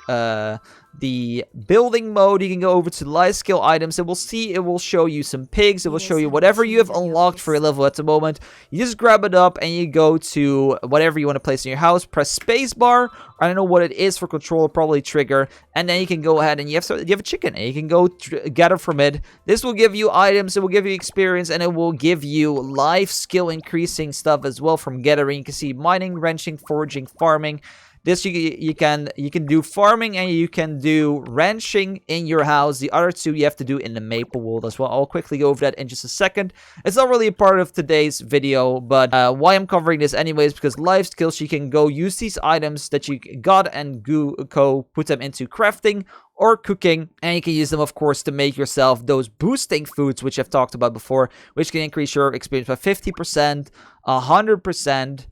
the building mode, you can go over to life skill items. It will show you some pigs. It will show you whatever you have unlocked for your level at the moment. You just grab it up and you go to whatever you want to place in your house. Press spacebar. I don't know what it is for control, probably trigger, and then you can go ahead and you have a chicken, and you can go gather from it. This will give you items, it will give you experience, and it will give you life skill increasing stuff as well from gathering. You can see mining, wrenching, foraging, farming. This you can do farming and you can do ranching in your house. The other two you have to do in the maple world as well. I'll quickly go over that in just a second. It's not really a part of today's video, but why I'm covering this anyways, because life skills, you can go use these items that you got and go put them into crafting or cooking, and you can use them, of course, to make yourself those boosting foods, which I've talked about before, which can increase your experience by 50%, 100%,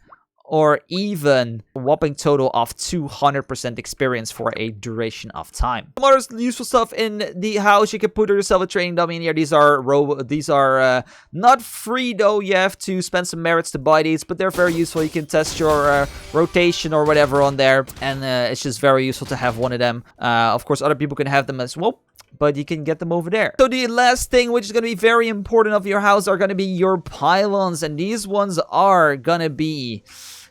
or even a whopping total of 200% experience for a duration of time. Some other useful stuff in the house, you can put yourself a training dummy in here. These are not free though. You have to spend some merits to buy these, but they're very useful. You can test your rotation or whatever on there, and it's just very useful to have one of them. Of course, other people can have them as well, but you can get them over there. So the last thing, which is going to be very important of your house, are going to be your pylons, and these ones are going to be...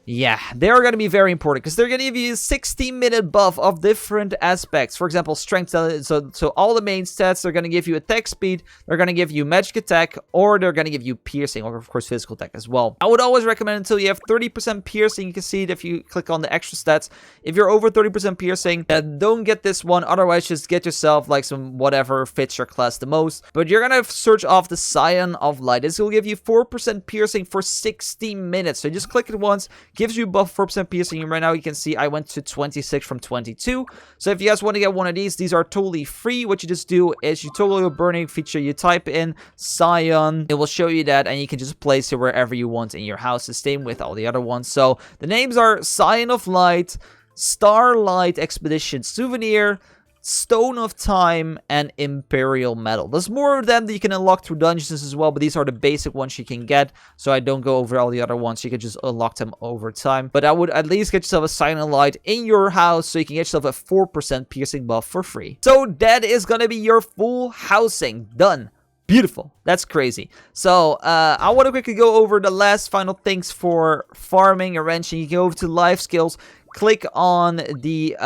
yeah, they're going to be very important because they're going to give you a 60-minute buff of different aspects. For example, strength. So all the main stats, they're going to give you attack speed, they're going to give you magic attack, or they're going to give you piercing, or of course physical attack as well. I would always recommend until you have 30% piercing. You can see it if you click on the extra stats. If you're over 30% piercing, don't get this one. Otherwise, just get yourself like some whatever fits your class the most. But you're going to search off the Scion of Light. This will give you 4% piercing for 60 minutes. So just click it once. Gives you buff 4% piercing. And right now you can see I went to 26 from 22. So if you guys want to get one of these are totally free. What you just do is you toggle your burning feature, you type in Scion, it will show you that, and you can just place it wherever you want in your house. The same with all the other ones. So the names are Scion of Light, Starlight Expedition Souvenir, Stone of Time, and Imperial Metal. There's more of them that you can unlock through dungeons as well, but these are the basic ones you can get, so I don't go over all the other ones. You can just unlock them over time. But I would at least get yourself a Scion of Light in your house, so you can get yourself a 4% piercing buff for free. So that is gonna be your full housing done. Beautiful. That's crazy. So, I want to quickly go over the last final things for farming and ranching. You can go over to life skills, click on the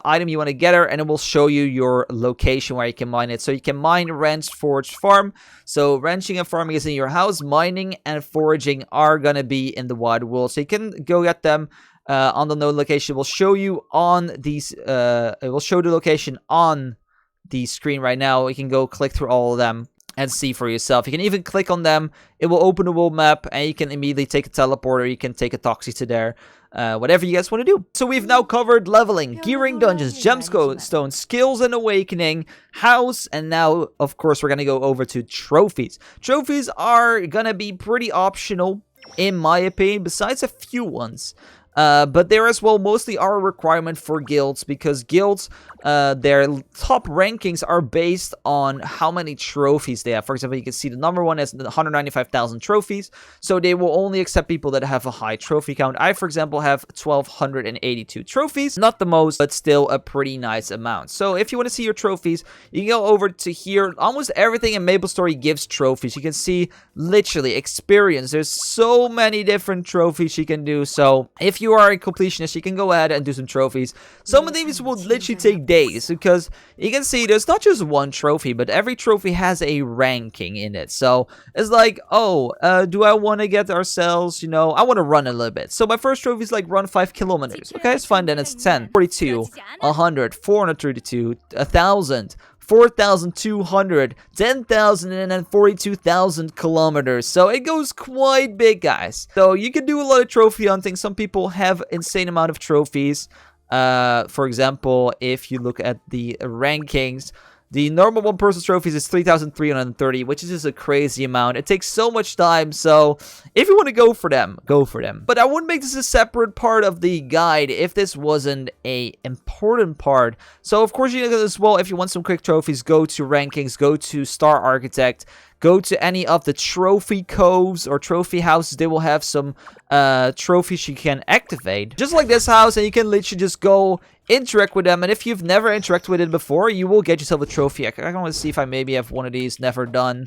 item you want to get her, and it will show you your location where you can mine it. So you can mine, ranch, forage, farm. So ranching and farming is in your house. Mining and foraging are going to be in the wide world. So you can go get them on the known location. It will show you on these, it will show the location on the screen right now. You can go click through all of them and see for yourself. You can even click on them. It will open a world map, and you can immediately take a teleporter. You can take a Toxie to there. Whatever you guys want to do. So we've now covered leveling, gearing dungeons, gemstones, skills and awakening, house, and now, of course, we're going to go over to trophies. Trophies are going to be pretty optional, in my opinion, besides a few ones. But there as well mostly are a requirement for guilds, because guilds, their top rankings are based on how many trophies they have. For example, you can see the number one has 195,000 trophies, so they will only accept people that have a high trophy count. I, for example, have 1,282 trophies. Not the most, but still a pretty nice amount. So if you want to see your trophies, you can go over to here. Almost everything in Maplestory gives trophies. You can see literally experience. There's so many different trophies you can do. So if you are a completionist, you can go ahead and do some trophies. Some of these will literally take days, because you can see there's not just one trophy, but every trophy has a ranking in it. So it's like, oh, do I want to get ourselves, you know, I want to run a little bit. So my first trophy is like run 5 kilometers. Okay, it's fine. Then it's 10, 42, 100, 432, 1,000, 4,200, 10,000, and then 42,000 kilometers. So it goes quite big, guys. So you can do a lot of trophy hunting. Some people have insane amount of trophies. For example, if you look at the rankings, the normal one-person trophies is 3,330, which is just a crazy amount. It takes so much time, so if you want to go for them, go for them. But I wouldn't make this a separate part of the guide if this wasn't a important part. So, of course, you know as well, if you want some quick trophies, go to rankings, go to Star Architect, go to any of the trophy coves or trophy houses. They will have some trophies you can activate, just like this house, and you can literally just go interact with them. And if you've never interacted with it before, you will get yourself a trophy. I want to see if I maybe have one of these never done.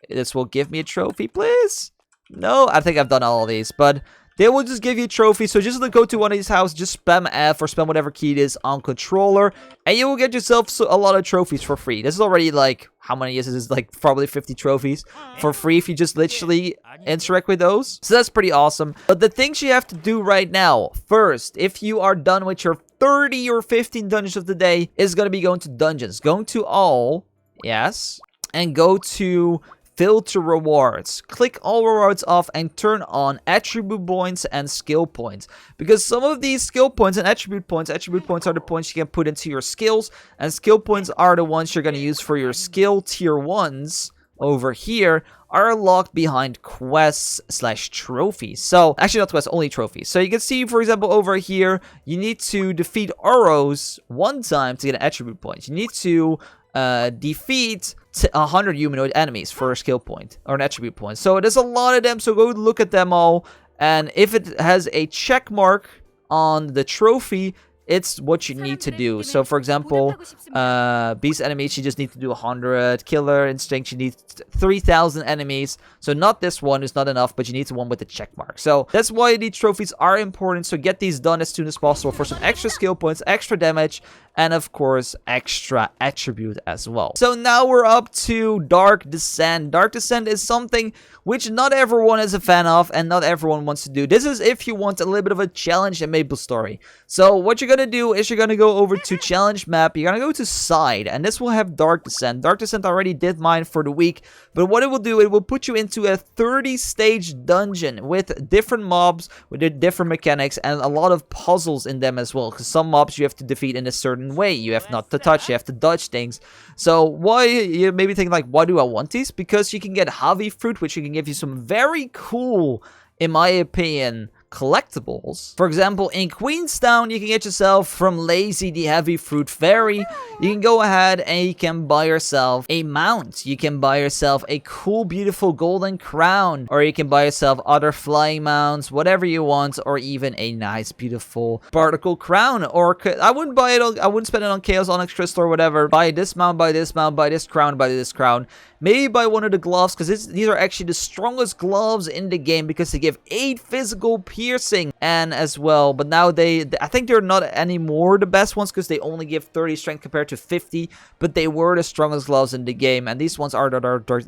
This will give me a trophy, please. No, I think I've done all of these, but they will just give you trophies. So just go to one of these houses, just spam F or spam whatever key it is on controller, and you will get yourself a lot of trophies for free. This is already like, how many is this? Like probably 50 trophies for free if you just literally interact with those. So that's pretty awesome. But the things you have to do right now, first, if you are done with your 30 or 15 dungeons of the day, is going to be going to dungeons. Going to all, yes, and go to filter rewards. Click all rewards off and turn on attribute points and skill points. Because some of these skill points and attribute points are the points you can put into your skills, and skill points are the ones you're going to use for your skill tier 1s over here, are locked behind quests / trophies. So, actually not quests, only trophies. So you can see, for example, over here, you need to defeat Oros 1 time to get an attribute point. You need to defeat 100 humanoid enemies for a skill point or an attribute point. So there's a lot of them, so go look at them all, and if it has a check mark on the trophy, it's what you need to do. So for example, beast enemies, you just need to do 100. Killer instinct, you need 3,000 enemies. So not this one, is not enough, but you need the one with the check mark. So that's why these trophies are important. So get these done as soon as possible for some extra skill points, extra damage, and of course extra attribute as well. So now we're up to Dark Descent. Dark Descent is something which not everyone is a fan of and not everyone wants to do. This is if you want a little bit of a challenge in Maplestory. So what you're gonna do is you're gonna go over to challenge map, you're gonna go to side, and this will have Dark Descent. Dark Descent already did mine for the week, but what it will do, it will put you into a 30-stage dungeon with different mobs, with different mechanics, and a lot of puzzles in them as well, because some mobs you have to defeat in a certain way. You have not to touch, you have to dodge things. So why, you maybe think like, why do I want these? Because you can get heavy fruit, which can give you some very cool, in my opinion, collectibles. For example, in Queenstown, you can get yourself from Lazy the Heavy Fruit Fairy. You can go ahead and you can buy yourself a mount. You can buy yourself a cool, beautiful golden crown, or you can buy yourself other flying mounts, whatever you want, or even a nice, beautiful particle crown. Or I wouldn't buy it on, I wouldn't spend it on Chaos Onyx Crystal or whatever. Buy this mount, buy this mount, buy this crown, buy this crown. Maybe buy one of the gloves, because these are actually the strongest gloves in the game, because they give 8 physical piercing and as well. But now I think they're not anymore the best ones, because they only give 30 strength compared to 50. But they were the strongest gloves in the game, and these ones are the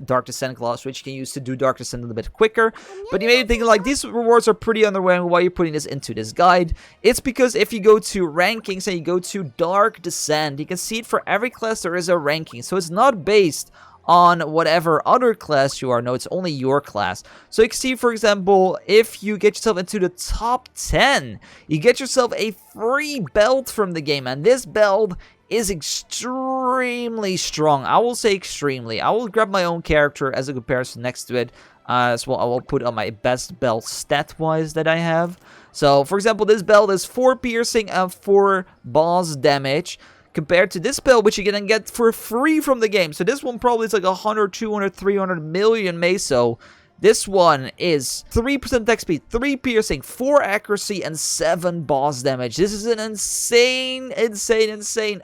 Dark Descent gloves, which you can use to do Dark Descent a little bit quicker. But you may be thinking like, these rewards are pretty underwhelming. Why are you putting this into this guide? It's because if you go to rankings and you go to Dark Descent, you can see it for every class there is a ranking. So it's not based on whatever other class you are. No, it's only your class. So you can see, for example, if you get yourself into the top 10, you get yourself a free belt from the game, and this belt is extremely strong. I will say extremely. I will grab my own character as a comparison next to it as well. I will put on my best belt stat-wise that I have. So, for example, this belt is 4 piercing and 4 boss damage, compared to this belt, which you can get for free from the game. So this one probably is like 100, 200, 300 million meso. This one is 3% attack speed, 3 piercing, 4 accuracy, and 7 boss damage. This is an insane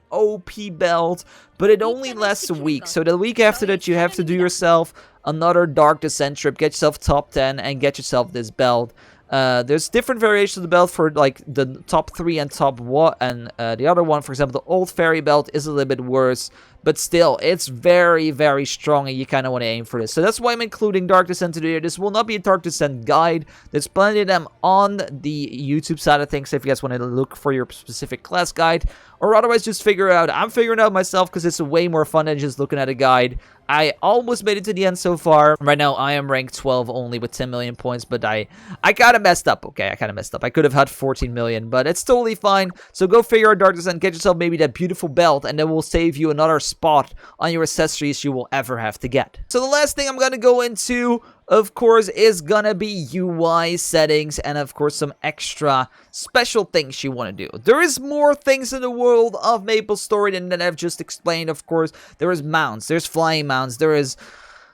OP belt, but it only lasts a week. So the week after that, you have to do yourself another Dark Descent trip, get yourself top 10, and get yourself this belt. There's different variations of the belt for like the top 3 and top 1, and the other one, for example, the old fairy belt is a little bit worse, but still, it's very, very strong, and you kind of want to aim for this. So that's why I'm including Dark Descent today. This will not be a Dark Descent guide. There's plenty of them on the YouTube side of things if you guys want to look for your specific class guide, or otherwise just figure it out. I'm figuring it out myself because it's way more fun than just looking at a guide. I almost made it to the end so far. Right now, I am ranked 12 only with 10 million points, but I kind of messed up, okay? I kind of messed up. I could have had 14 million, but it's totally fine. So go figure out Dark Descent, get yourself maybe that beautiful belt, and then we'll save you another spot on your accessories you will ever have to get. So the last thing I'm going to go into, of course, is gonna be UI settings, and of course some extra special things you want to do. There is more things in the world of Maplestory than I've just explained. Of course, there is mounts, there's flying mounts, there is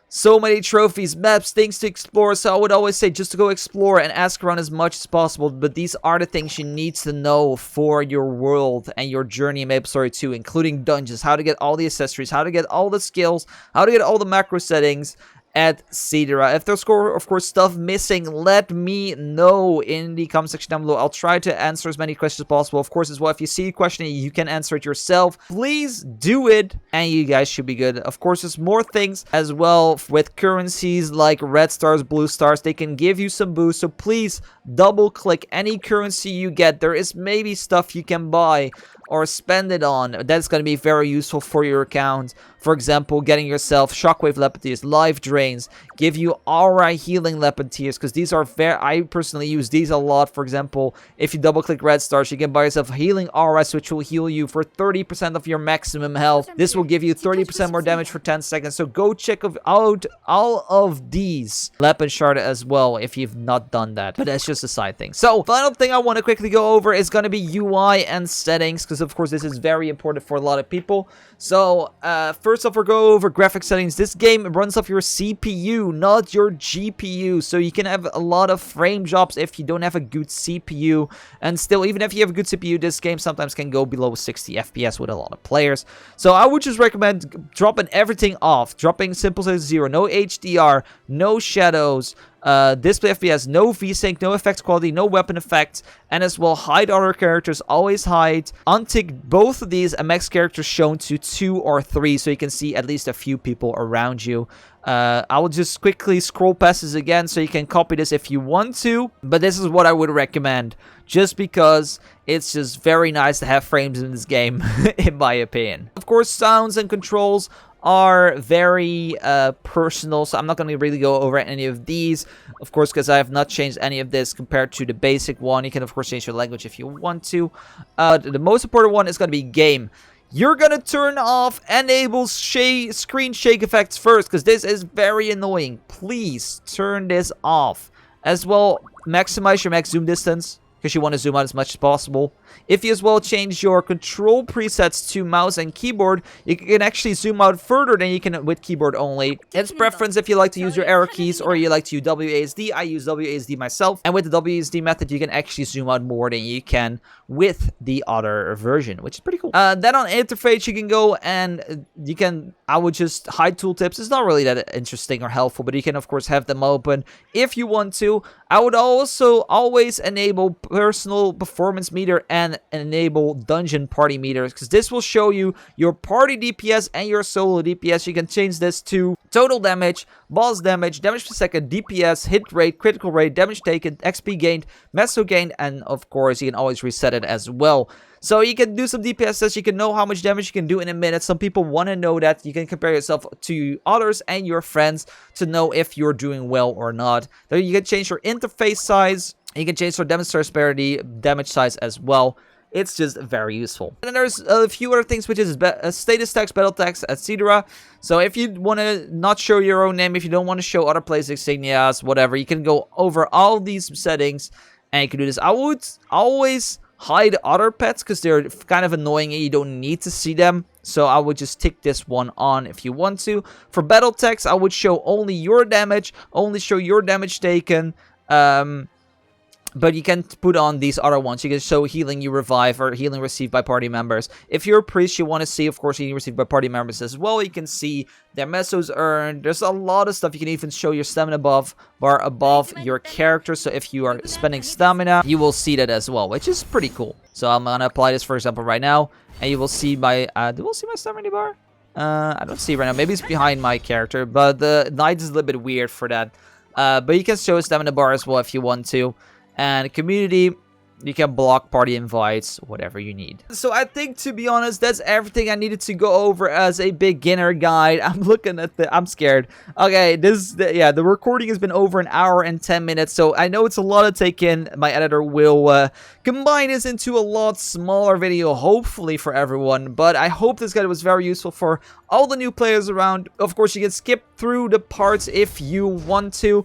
so many trophies, maps, things to explore. So I would always say just to go explore and ask around as much as possible. But these are the things you need to know for your world and your journey in Maplestory 2, including dungeons, how to get all the accessories, how to get all the skills, how to get all the macro settings, etc. If there's, of course, stuff missing, let me know in the comment section down below. I'll try to answer as many questions as possible. Of course, as well, if you see a question and you can answer it yourself, please do it, and you guys should be good. Of course, there's more things as well with currencies like red stars, blue stars. They can give you some boost, so please double click any currency you get. There is maybe stuff you can buy or spend it on that's going to be very useful for your account. For example, getting yourself shockwave leper tears, life drains, give you aura healing leper tears, because these are I personally use these a lot. For example, if you double click red stars, you can buy yourself healing auras, which will heal you for 30% of your maximum health. This will give you 30% more damage for 10 seconds. So go check out all of these Leper Shards as well if you've not done that. But that's just a side thing. So final thing I want to quickly go over is going to be UI and settings, because of course this is very important for a lot of people. So first off, we'll go over graphic settings. This game runs off your CPU, not your GPU. So you can have a lot of frame drops if you don't have a good CPU. And still, even if you have a good CPU, this game sometimes can go below 60 FPS with a lot of players. So I would just recommend dropping everything off. Dropping simple settings 0, no HDR, no shadows, display FPS, no VSync, no effects quality, no weapon effects, and as well hide other characters, always hide. Untick both of these and max characters shown to 2 or 3 so you can see at least a few people around you. I will just quickly scroll past this again so you can copy this if you want to, but this is what I would recommend just because it's just very nice to have frames in this game in my opinion. Of course, sounds and controls are very personal, so I'm not going to really go over any of these, of course, because I have not changed any of this compared to the basic one. You can of course change your language if you want to. The most important one is going to be game. You're going to turn off enable screen shake effects first, because this is very annoying. Please turn this off. As well, maximize your max zoom distance, because you want to zoom out as much as possible. If you as well change your control presets to mouse and keyboard, you can actually zoom out further than you can with keyboard only. It's preference if you like to use your arrow keys or you like to use WASD. I use WASD myself, and with the WASD method, you can actually zoom out more than you can with the other version, which is pretty cool. Then on interface, you can go and you can, I would just hide tooltips. It's not really that interesting or helpful, but you can of course have them open if you want to. I would also always enable personal performance meter and enable dungeon party meters, because this will show you your party DPS and your solo DPS. You can change this to total damage, boss damage, damage per second, DPS, hit rate, critical rate, damage taken, XP gained, meso gained, and of course you can always reset it as well. So you can do some DPS tests, you can know how much damage you can do in a minute. Some people want to know that. You can compare yourself to others and your friends to know if you're doing well or not. Then you can change your interface size, you can change your damage disparity, damage size as well. It's just very useful. And then there's a few other things, which is status text, battle text, etc. So if you want to not show your own name, if you don't want to show other players' insignias, whatever, you can go over all these settings and you can do this. I would always hide other pets because they're kind of annoying and you don't need to see them. So I would just tick this one on if you want to. For battle text, I would show only your damage, only show your damage taken. But you can put on these other ones. You can show healing you revive or healing received by party members. If you're a priest, you want to see, of course, healing received by party members as well. You can see their mesos earned. There's a lot of stuff. You can even show your stamina bar above your character. So if you are spending stamina, you will see that as well, which is pretty cool. So I'm going to apply this, for example, right now. And you will see my, do you see my stamina bar? I don't see it right now. Maybe it's behind my character, but the knight is a little bit weird for that. But you can show a stamina bar as well if you want to. And community, you can block party invites, whatever you need. So I think, to be honest, that's everything I needed to go over as a beginner guide. I'm looking at I'm scared. Okay, the recording has been over an hour and 10 minutes, so I know it's a lot to take in. My editor will combine this into a lot smaller video, hopefully for everyone. But I hope this guide was very useful for all the new players around. Of course, you can skip through the parts if you want to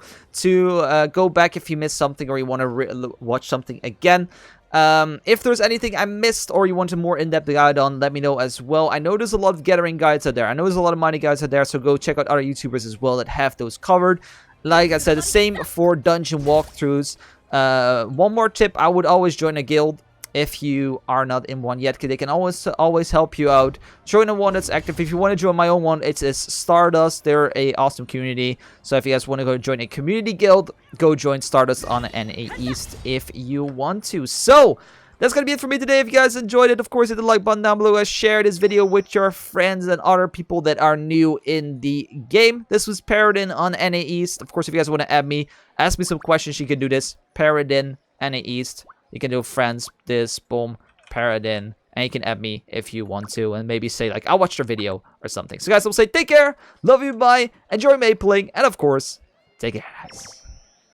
go back if you missed something or you want to watch something again. If there's anything I missed or you want a more in-depth guide on, let me know as well. I know there's a lot of gathering guides out there. I know there's a lot of mining guides out there, so go check out other YouTubers as well that have those covered. Like I said, the same for dungeon walkthroughs. One more tip, I would always join a guild. if you are not in one yet, because they can always help you out. Join the one that's active. If you want to join my own one, it is Stardust. They're a awesome community. So if you guys want to go join a community guild, go join Stardust on NA East if you want to. So that's going to be it for me today. If you guys enjoyed it, of course, hit the like button down below. Guys, share this video with your friends and other people that are new in the game. This was Paradin on NA East. Of course, if you guys want to add me, ask me some questions, you can do this. Paradin, NA East. You can do friends, this, boom, Paradin. And you can add me if you want to. And maybe say, like, I watched your video or something. So, guys, I'll say take care. Love you, bye. Enjoy mapling. And, of course, take care, guys.